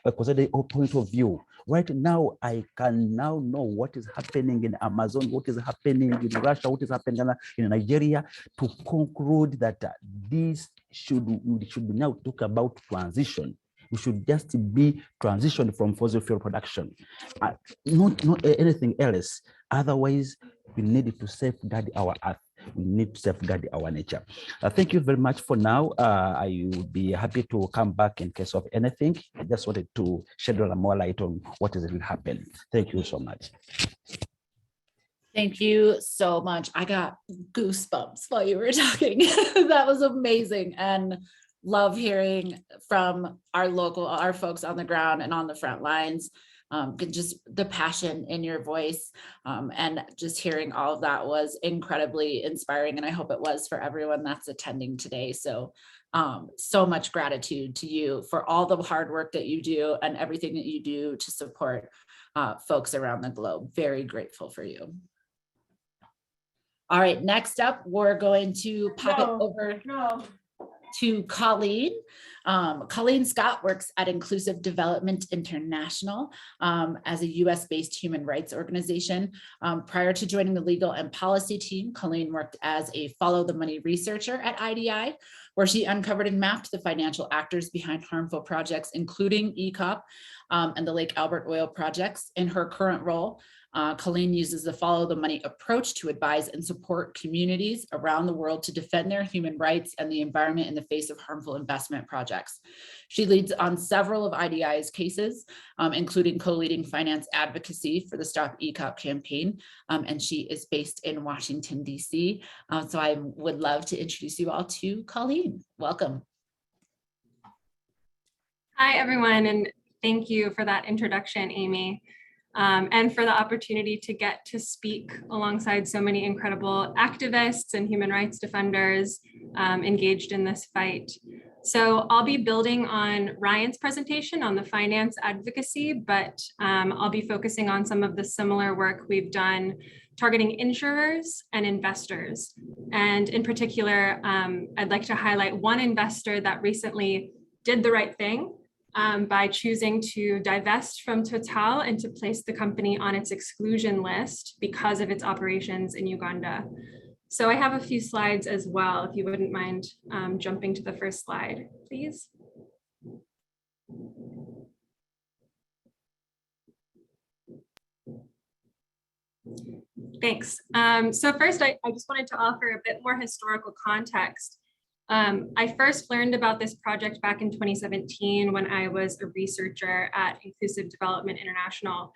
a considered point of view. Right now, I can now know what is happening in Amazon, what is happening in Russia, what is happening in Nigeria, to conclude that this should now talk about transition. We should just be transitioned from fossil fuel production, not anything else. Otherwise, we need to safeguard our earth. We need to safeguard our nature. Thank you very much for now. I would be happy to come back in case of anything. I just wanted to shed more light on what is really happening. Thank you so much. Thank you so much. I got goosebumps while you were talking. That was amazing. And love hearing from our folks on the ground and on the front lines. Just the passion in your voice, and just hearing all of that was incredibly inspiring. And I hope it was for everyone that's attending today. So, so much gratitude to you for all the hard work that you do and everything that you do to support folks around the globe. Very grateful for you. All right, next up, we're going to pop it over to Colleen. Colleen Scott works at Inclusive Development International as a US-based human rights organization. Prior to joining the legal and policy team, Colleen worked as a follow the money researcher at IDI, where she uncovered and mapped the financial actors behind harmful projects, including EACOP and the Lake Albert oil projects. In her current role, Colleen uses the follow the money approach to advise and support communities around the world to defend their human rights and the environment in the face of harmful investment projects. She leads on several of IDI's cases, including co-leading finance advocacy for the Stop EACOP campaign, and she is based in Washington, DC. So I would love to introduce you all to Colleen. Welcome. Hi, everyone, and thank you for that introduction, Amy. And for the opportunity to get to speak alongside so many incredible activists and human rights defenders engaged in this fight. So I'll be building on Ryan's presentation on the finance advocacy, but I'll be focusing on some of the similar work we've done targeting insurers and investors. And in particular, I'd like to highlight one investor that recently did the right thing by choosing to divest from Total and to place the company on its exclusion list because of its operations in Uganda. So I have a few slides as well, if you wouldn't mind jumping to the first slide, please. Thanks. So first, I just wanted to offer a bit more historical context. I first learned about this project back in 2017 when I was a researcher at Inclusive Development International.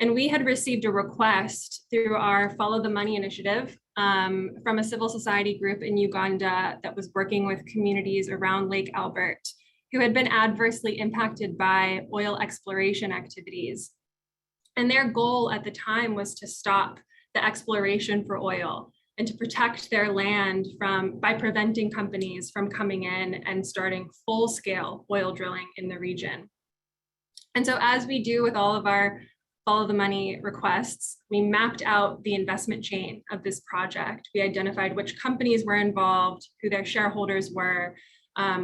And we had received a request through our Follow the Money initiative from a civil society group in Uganda that was working with communities around Lake Albert who had been adversely impacted by oil exploration activities. And their goal at the time was to stop the exploration for oil and to protect their land by preventing companies from coming in and starting full-scale oil drilling in the region. And so as we do with all of our Follow the Money requests, we mapped out the investment chain of this project. We identified which companies were involved, who their shareholders were,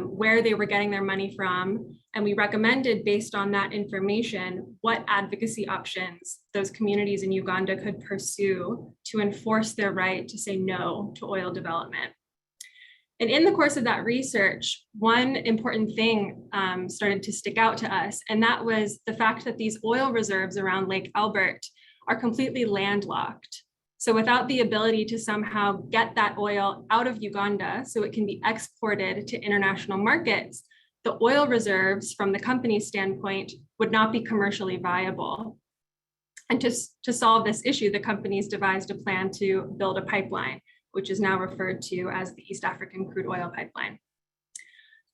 where they were getting their money from, and we recommended, based on that information, what advocacy options those communities in Uganda could pursue to enforce their right to say no to oil development. And in the course of that research, one important thing started to stick out to us, and that was the fact that these oil reserves around Lake Albert are completely landlocked. So without the ability to somehow get that oil out of Uganda so it can be exported to international markets, the oil reserves from the company's standpoint would not be commercially viable. And to solve this issue, the companies devised a plan to build a pipeline, which is now referred to as the East African Crude Oil Pipeline.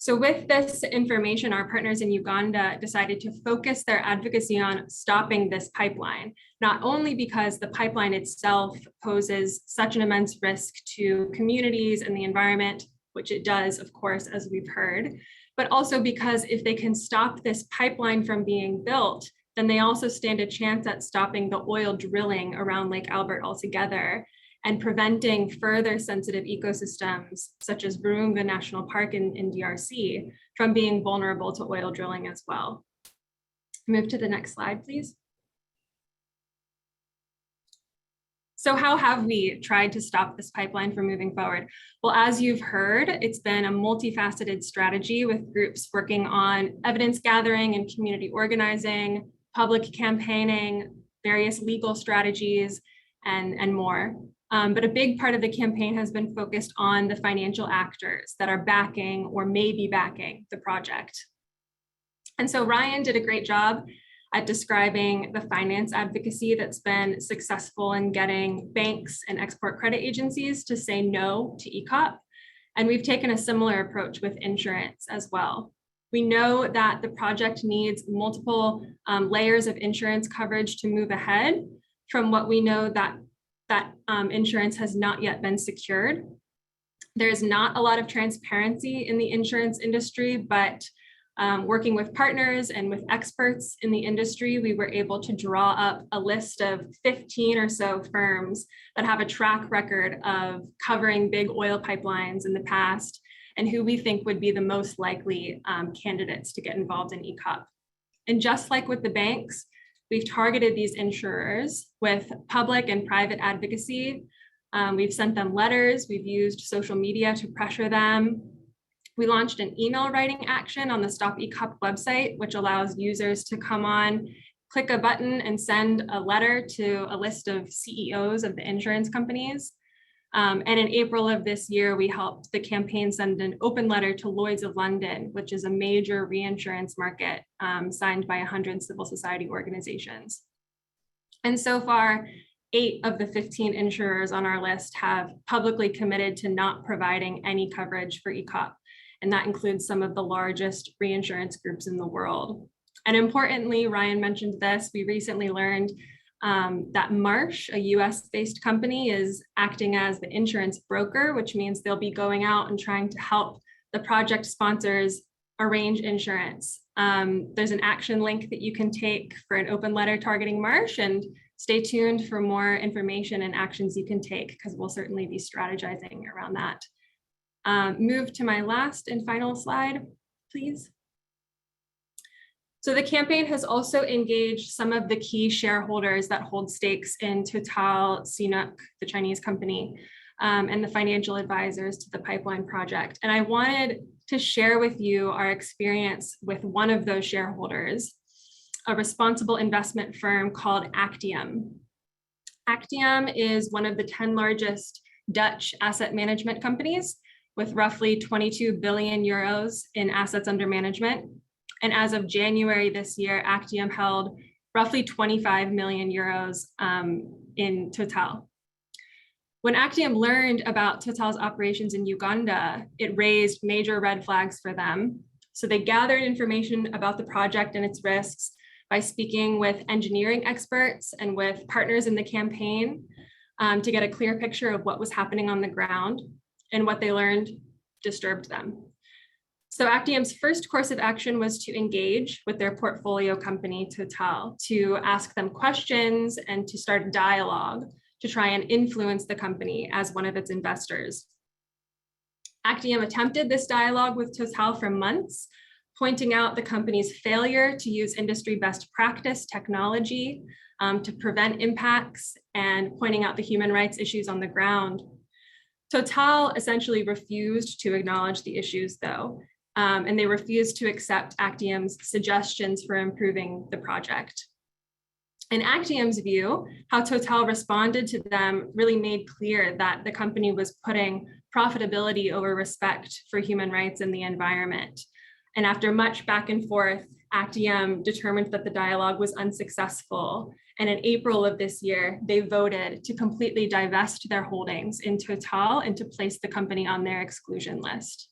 So with this information, our partners in Uganda decided to focus their advocacy on stopping this pipeline, not only because the pipeline itself poses such an immense risk to communities and the environment, which it does, of course, as we've heard, but also because if they can stop this pipeline from being built, then they also stand a chance at stopping the oil drilling around Lake Albert altogether and preventing further sensitive ecosystems, such as Virunga National Park in DRC, from being vulnerable to oil drilling as well. Move to the next slide, please. So how have we tried to stop this pipeline from moving forward? Well, as you've heard, it's been a multifaceted strategy with groups working on evidence gathering and community organizing, public campaigning, various legal strategies, and more. But a big part of the campaign has been focused on the financial actors that are backing or may be backing the project. And so Ryan did a great job at describing the finance advocacy that's been successful in getting banks and export credit agencies to say no to EACOP. And we've taken a similar approach with insurance as well. We know that the project needs multiple layers of insurance coverage to move ahead. From what we know, that insurance has not yet been secured. There's not a lot of transparency in the insurance industry, but working with partners and with experts in the industry, we were able to draw up a list of 15 or so firms that have a track record of covering big oil pipelines in the past and who we think would be the most likely candidates to get involved in EACOP. And just like with the banks, we've targeted these insurers with public and private advocacy. We've sent them letters, we've used social media to pressure them. We launched an email writing action on the Stop EACOP website, which allows users to come on, click a button and send a letter to a list of CEOs of the insurance companies. And in April of this year, we helped the campaign send an open letter to Lloyd's of London, which is a major reinsurance market signed by 100 civil society organizations. And so far, 8 of the 15 insurers on our list have publicly committed to not providing any coverage for EACOP. And that includes some of the largest reinsurance groups in the world. And importantly, Ryan mentioned this, we recently learned that Marsh, a US-based company, is acting as the insurance broker, which means they'll be going out and trying to help the project sponsors arrange insurance. There's an action link that you can take for an open letter targeting Marsh, and stay tuned for more information and actions you can take, because we'll certainly be strategizing around that. Move to my last and final slide, please. So the campaign has also engaged some of the key shareholders that hold stakes in Total, CNOOC, the Chinese company, and the financial advisors to the pipeline project. And I wanted to share with you our experience with one of those shareholders, a responsible investment firm called Actium. Actium is one of the 10 largest Dutch asset management companies with roughly 22 billion euros in assets under management. And as of January this year, Actium held roughly 25 million euros in Total. When Actium learned about Total's operations in Uganda, it raised major red flags for them. So they gathered information about the project and its risks by speaking with engineering experts and with partners in the campaign to get a clear picture of what was happening on the ground, and what they learned disturbed them. So Actium's first course of action was to engage with their portfolio company, Total, to ask them questions and to start a dialogue to try and influence the company as one of its investors. Actium attempted this dialogue with Total for months, pointing out the company's failure to use industry best practice technology to prevent impacts, and pointing out the human rights issues on the ground. Total essentially refused to acknowledge the issues, though, and they refused to accept Actium's suggestions for improving the project. In Actium's view, how Total responded to them really made clear that the company was putting profitability over respect for human rights and the environment. And after much back and forth, Actium determined that the dialogue was unsuccessful. And in April of this year, they voted to completely divest their holdings in Total and to place the company on their exclusion list.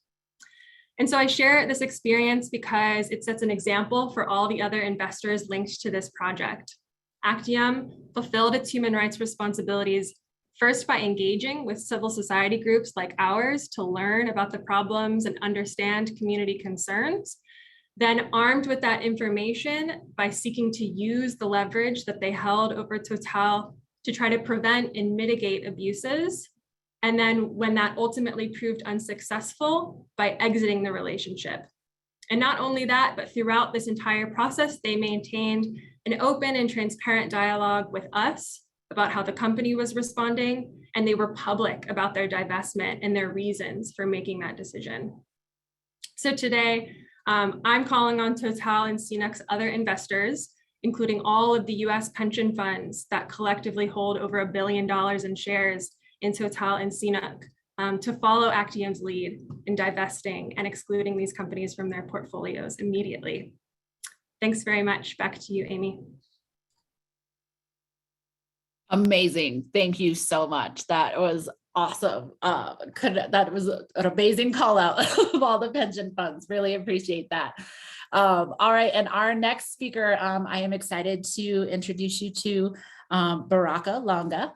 And so I share this experience because it sets an example for all the other investors linked to this project. Actium fulfilled its human rights responsibilities first by engaging with civil society groups like ours to learn about the problems and understand community concerns, then armed with that information by seeking to use the leverage that they held over Total to try to prevent and mitigate abuses. And then when that ultimately proved unsuccessful, by exiting the relationship. And not only that, but throughout this entire process, they maintained an open and transparent dialogue with us about how the company was responding, and they were public about their divestment and their reasons for making that decision. So today, I'm calling on Total and CNOOC's other investors, including all of the US pension funds that collectively hold over $1 billion in shares in Total and CNOOC, to follow Actium's lead in divesting and excluding these companies from their portfolios immediately. Thanks very much. Back to you, Amy. Amazing. Thank you so much. That was awesome. That was an amazing call out of all the pension funds. Really appreciate that. All right. And our next speaker, I am excited to introduce you to Baraka Lenga.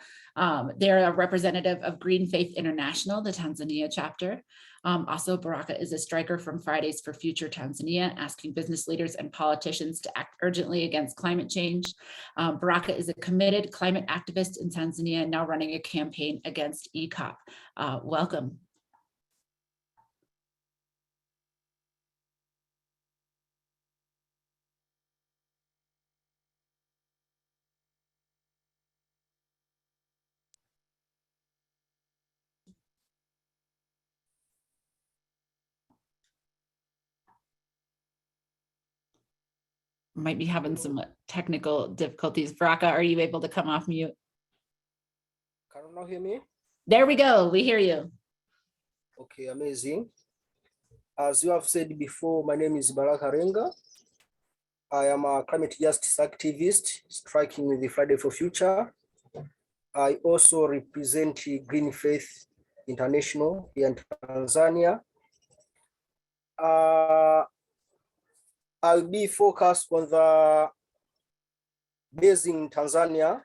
They're a representative of GreenFaith International, the Tanzania chapter. Also, Baraka is a striker from Fridays for Future Tanzania, asking business leaders and politicians to act urgently against climate change. Baraka is a committed climate activist in Tanzania, now running a campaign against EACOP. Welcome. Might be having some technical difficulties. Baraka, are you able to come off mute? Can you now hear me? There we go. We hear you. Okay, amazing. As you have said before, my name is Baraka Lenga. I am a climate justice activist striking with the Friday for Future. I also represent GreenFaith International here in Tanzania. I'll be focused on the base in Tanzania,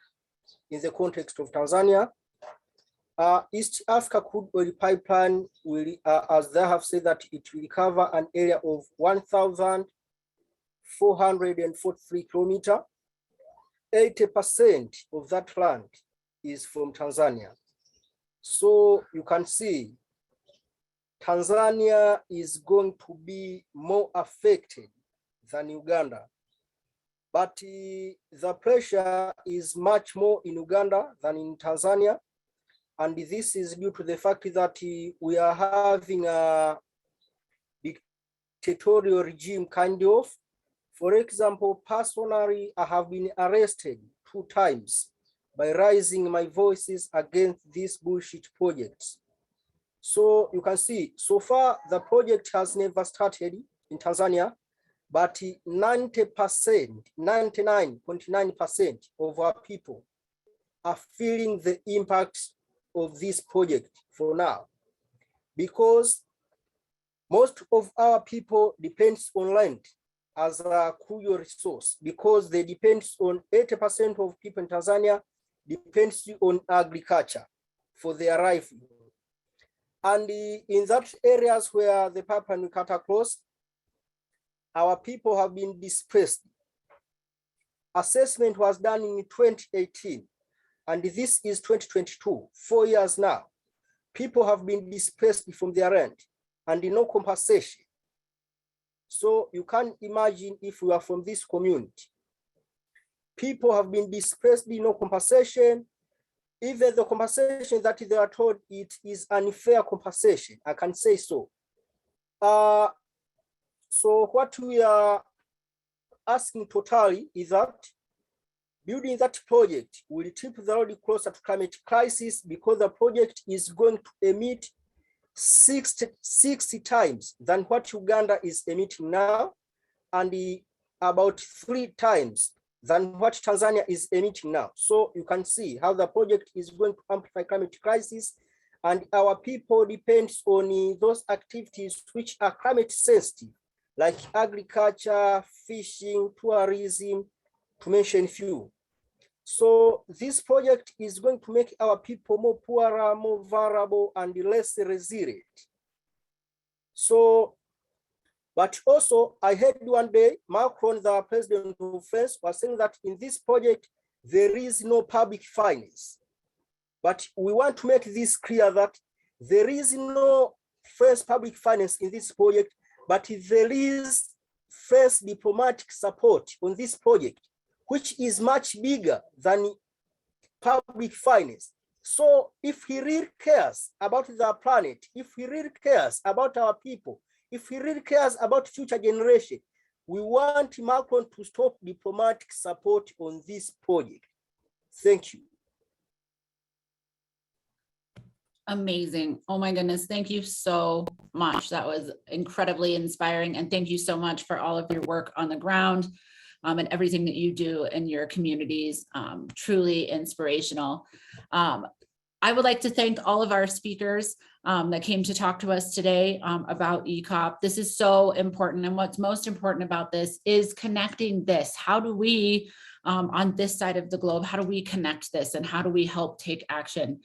in the context of Tanzania. East Africa crude oil pipeline will, as they have said, that it will cover an area of 1,443 kilometers. 80% of that land is from Tanzania. So you can see Tanzania is going to be more affected than Uganda. But the pressure is much more in Uganda than in Tanzania. And this is due to the fact that we are having a dictatorial regime kind of. For example, personally, I have been arrested 2 times by raising my voices against these bullshit projects. So you can see, so far the project has never started in Tanzania, but 90%, 99.9% of our people are feeling the impact of this project for now, because most of our people depends on land as a crucial resource, because they depend on 80% of people in Tanzania depends on agriculture for their livelihood. And in that areas where the pipeline will cut across, our people have been displaced. Assessment was done in 2018, and this is 2022, 4 years now. People have been displaced from their land and no compensation. So you can imagine if we are from this community. People have been displaced, no compensation. Even the compensation that they are told, it is unfair compensation, I can say so. So what we are asking totally is that building that project will tip the road closer to climate crisis, because the project is going to emit 60 times than what Uganda is emitting now, and about 3 times than what Tanzania is emitting now. So you can see how the project is going to amplify climate crisis, and our people depends on those activities which are climate sensitive, like agriculture, fishing, tourism, to mention few. So this project is going to make our people more poorer, more vulnerable, and less resilient. So, but also I heard one day Macron, the president of France, was saying that in this project, there is no public finance. But we want to make this clear that there is no first public finance in this project, but there is first diplomatic support on this project, which is much bigger than public finance. So if he really cares about the planet, if he really cares about our people, if he really cares about future generation, we want Macron to stop diplomatic support on this project. Thank you. Amazing. Oh my goodness. Thank you so much. That was incredibly inspiring. And thank you so much for all of your work on the ground and everything that you do in your communities. Truly inspirational. I would like to thank all of our speakers that came to talk to us today about EACOP. This is so important. And what's most important about this is connecting this. How do we, on this side of the globe, how do we connect this and how do we help take action?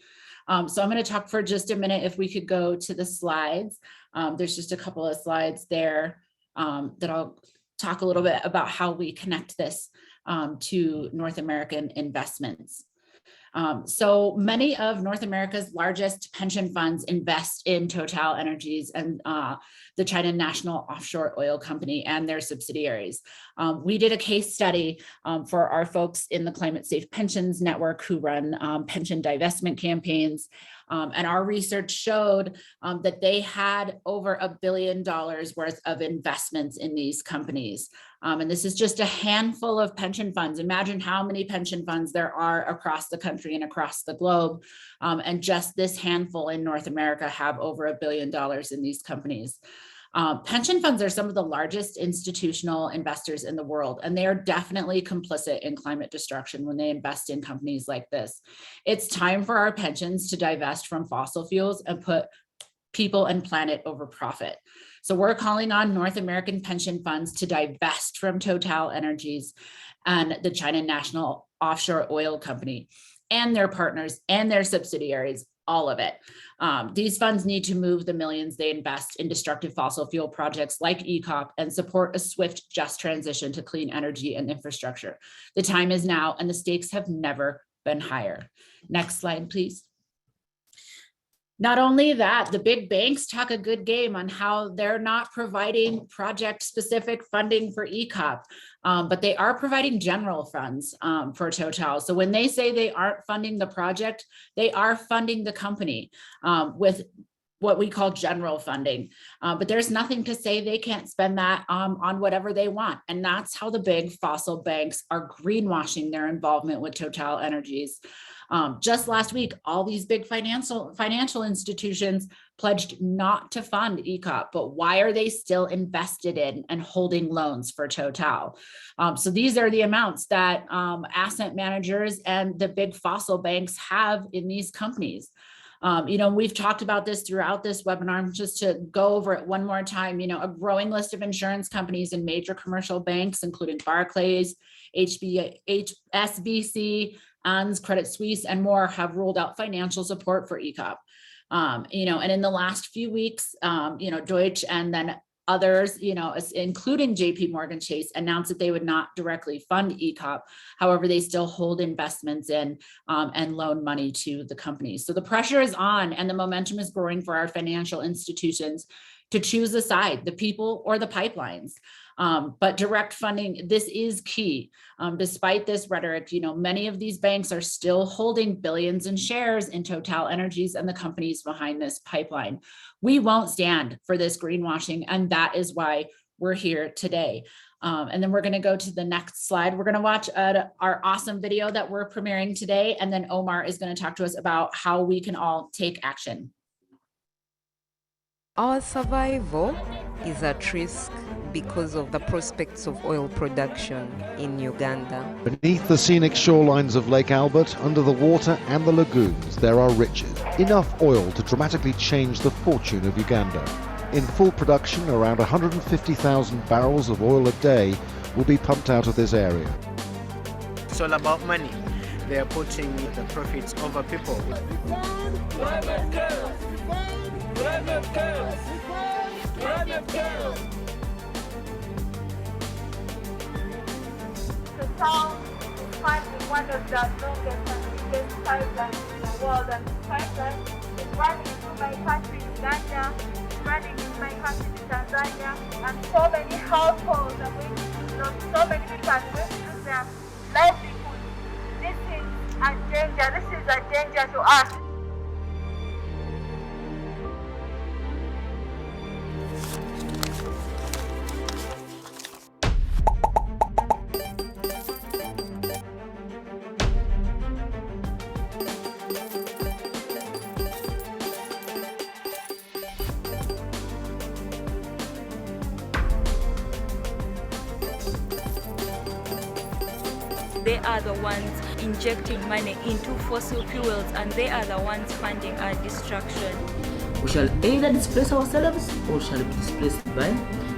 So I'm going to talk for just a minute. If we could go to the slides. There's just a couple of slides there that I'll talk a little bit about how we connect this to North American investments. So many of North America's largest pension funds invest in Total Energies and the China National Offshore Oil Company and their subsidiaries. We did a case study for our folks in the Climate Safe Pensions Network who run pension divestment campaigns. And our research showed that they had over $1 billion worth of investments in these companies. And this is just a handful of pension funds. Imagine how many pension funds there are across the country and across the globe. And just this handful in North America have over $1 billion in these companies. Pension funds are some of the largest institutional investors in the world, and they are definitely complicit in climate destruction when they invest in companies like this. It's time for our pensions to divest from fossil fuels and put people and planet over profit. So we're calling on North American pension funds to divest from Total Energies and the China National Offshore Oil Company and their partners and their subsidiaries, all of it. These funds need to move the millions they invest in destructive fossil fuel projects like EACOP and support a swift, just transition to clean energy and infrastructure. The time is now, and the stakes have never been higher. Next slide, please. Not only that, the big banks talk a good game on how they're not providing project-specific funding for EACOP, but they are providing general funds for Total. So when they say they aren't funding the project, they are funding the company with what we call general funding. But there's nothing to say they can't spend that on whatever they want. And that's how the big fossil banks are greenwashing their involvement with Total Energies. Just last week, all these big financial institutions pledged not to fund EACOP, but why are they still invested in and holding loans for Total? So these are the amounts that asset managers and the big fossil banks have in these companies. We've talked about this throughout this webinar. Just to go over it one more time, a growing list of insurance companies and major commercial banks, including Barclays, SBC, ANZ, Credit Suisse, and more have ruled out financial support for EACOP. And in the last few weeks, Deutsche and then others, including JP Morgan Chase, announced that they would not directly fund EACOP. However, they still hold investments in and loan money to the companies. So the pressure is on and the momentum is growing for our financial institutions to choose a side, the people or the pipelines. But direct funding, this is key. Despite this rhetoric, many of these banks are still holding billions in shares in Total Energies and the companies behind this pipeline. We won't stand for this greenwashing, and that is why we're here today. And then we're going to go to the next slide. We're going to watch our awesome video that we're premiering today, and then Omar is going to talk to us about how we can all take action. Our survival is at risk because of the prospects of oil production in Uganda. Beneath the scenic shorelines of Lake Albert, under the water and the lagoons, there are riches. Enough oil to dramatically change the fortune of Uganda. In full production, around 150,000 barrels of oil a day will be pumped out of this area. It's all about money. They are putting the profits over people. Total is funding one of the longest and biggest pipelines in the world, and this pipeline is running through my country, Uganda, it's running in my country, Tanzania, and so many households are going to lose, so many people are going to lose their livelihood. This is a danger. This is a danger to us. They are the ones injecting money into fossil fuels, and they are the ones funding our destruction. We shall either displace ourselves or shall be displaced by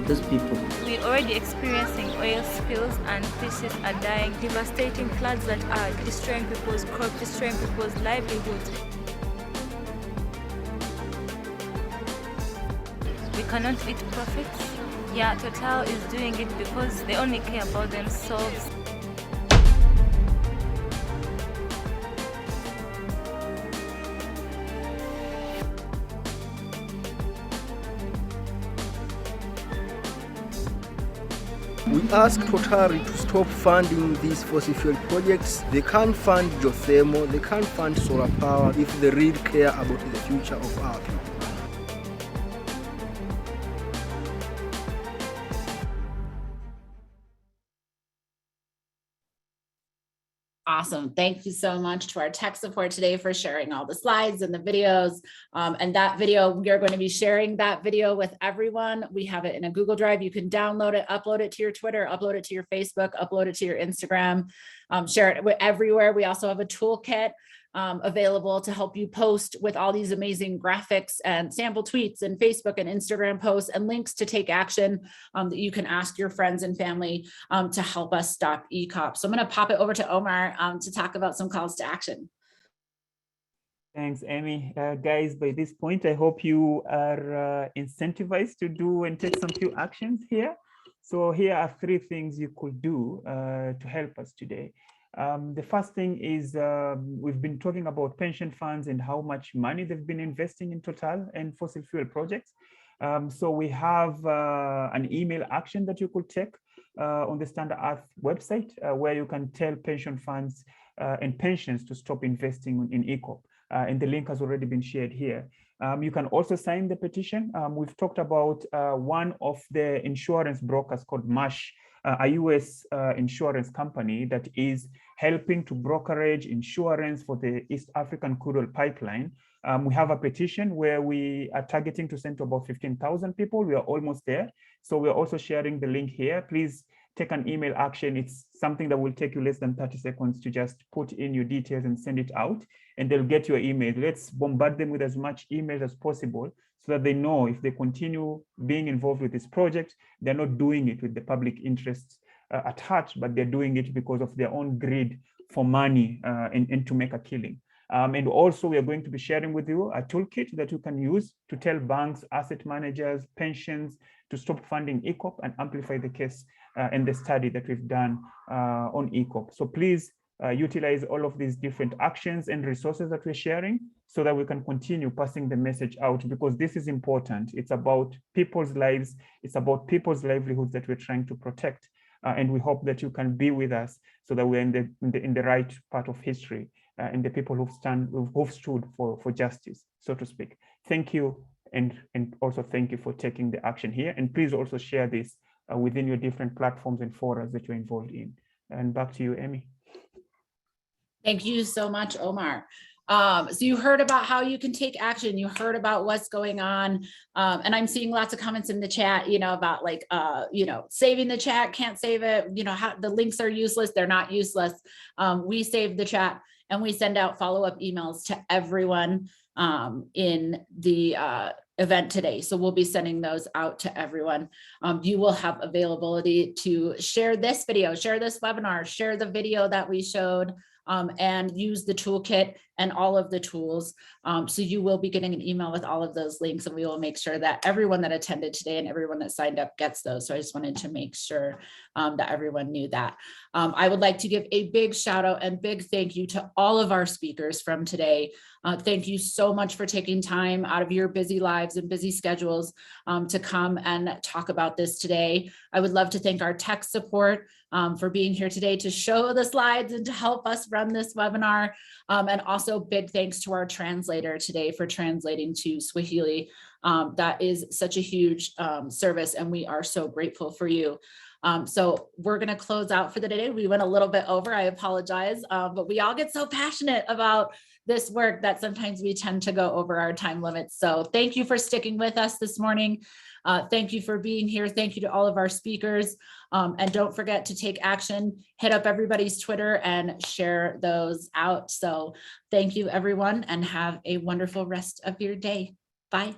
those people. We're already experiencing oil spills, and fishes are dying, devastating floods that are destroying people's crops, destroying people's livelihoods. We cannot eat profits. Yeah, Total is doing it because they only care about themselves. We ask Total to stop funding these fossil fuel projects. They can't fund geothermal, they can't fund solar power if they really care about the future of our people. Awesome. Thank you so much to our tech support today for sharing all the slides and the videos. And that video, we are going to be sharing that video with everyone. We have it in a Google Drive. You can download it, upload it to your Twitter, upload it to your Facebook, upload it to your Instagram, share it everywhere. We also have a toolkit available to help you post with all these amazing graphics and sample tweets and Facebook and Instagram posts and links to take action that you can ask your friends and family to help us stop EACOP. So I'm going to pop it over to Omar to talk about some calls to action. Thanks, Amy. Guys, by this point, I hope you are incentivized to do and take some few actions here. So here are 3 things you could do to help us today. The first thing is we've been talking about pension funds and how much money they've been investing in Total and fossil fuel projects. So we have an email action that you could take on the Stand.earth website where you can tell pension funds and pensions to stop investing in EACOP. And the link has already been shared here. You can also sign the petition. We've talked about one of the insurance brokers called MASH, a US insurance company that is helping to brokerage insurance for the East African crude oil pipeline. We have a petition where we are targeting to send to about 15,000 people. We are almost there. So we're also sharing the link here. Please take an email action. It's something that will take you less than 30 seconds to just put in your details and send it out, and they'll get your email. Let's bombard them with as much emails as possible so that they know if they continue being involved with this project, they're not doing it with the public interests at heart, but they're doing it because of their own greed for money and to make a killing. And also, we are going to be sharing with you a toolkit that you can use to tell banks, asset managers, pensions to stop funding EACOP and amplify the case and the study that we've done on EACOP. So please utilize all of these different actions and resources that we're sharing so that we can continue passing the message out, because this is important. It's about people's lives. It's about people's livelihoods that we're trying to protect. And we hope that you can be with us so that we're in the right part of history and the people who've stood for justice, so to speak. Thank you. And also thank you for taking the action here. And please also share this within your different platforms and forums that you're involved in. And back to you, Amy. Thank you so much, Omar. So you heard about how you can take action. You heard about what's going on. And I'm seeing lots of comments in the chat, about like, saving the chat, can't save it, how the links are useless. They're not useless. We save the chat and we send out follow-up emails to everyone in the event today. So we'll be sending those out to everyone. You will have availability to share this video, share this webinar, share the video that we showed, and use the toolkit and all of the tools. So you will be getting an email with all of those links, and we will make sure that everyone that attended today and everyone that signed up gets those. So I just wanted to make sure that everyone knew that. I would like to give a big shout out and big thank you to all of our speakers from today. Thank you so much for taking time out of your busy lives and busy schedules to come and talk about this today. I would love to thank our tech support for being here today to show the slides and to help us run this webinar. And also big thanks to our translator today for translating to Swahili. That is such a huge service, and we are so grateful for you. So we're going to close out for the day. We went a little bit over, I apologize, but we all get so passionate about this work that sometimes we tend to go over our time limits. So thank you for sticking with us this morning. Thank you for being here. Thank you to all of our speakers. And don't forget to take action, hit up everybody's Twitter and share those out. So thank you everyone, and have a wonderful rest of your day. Bye.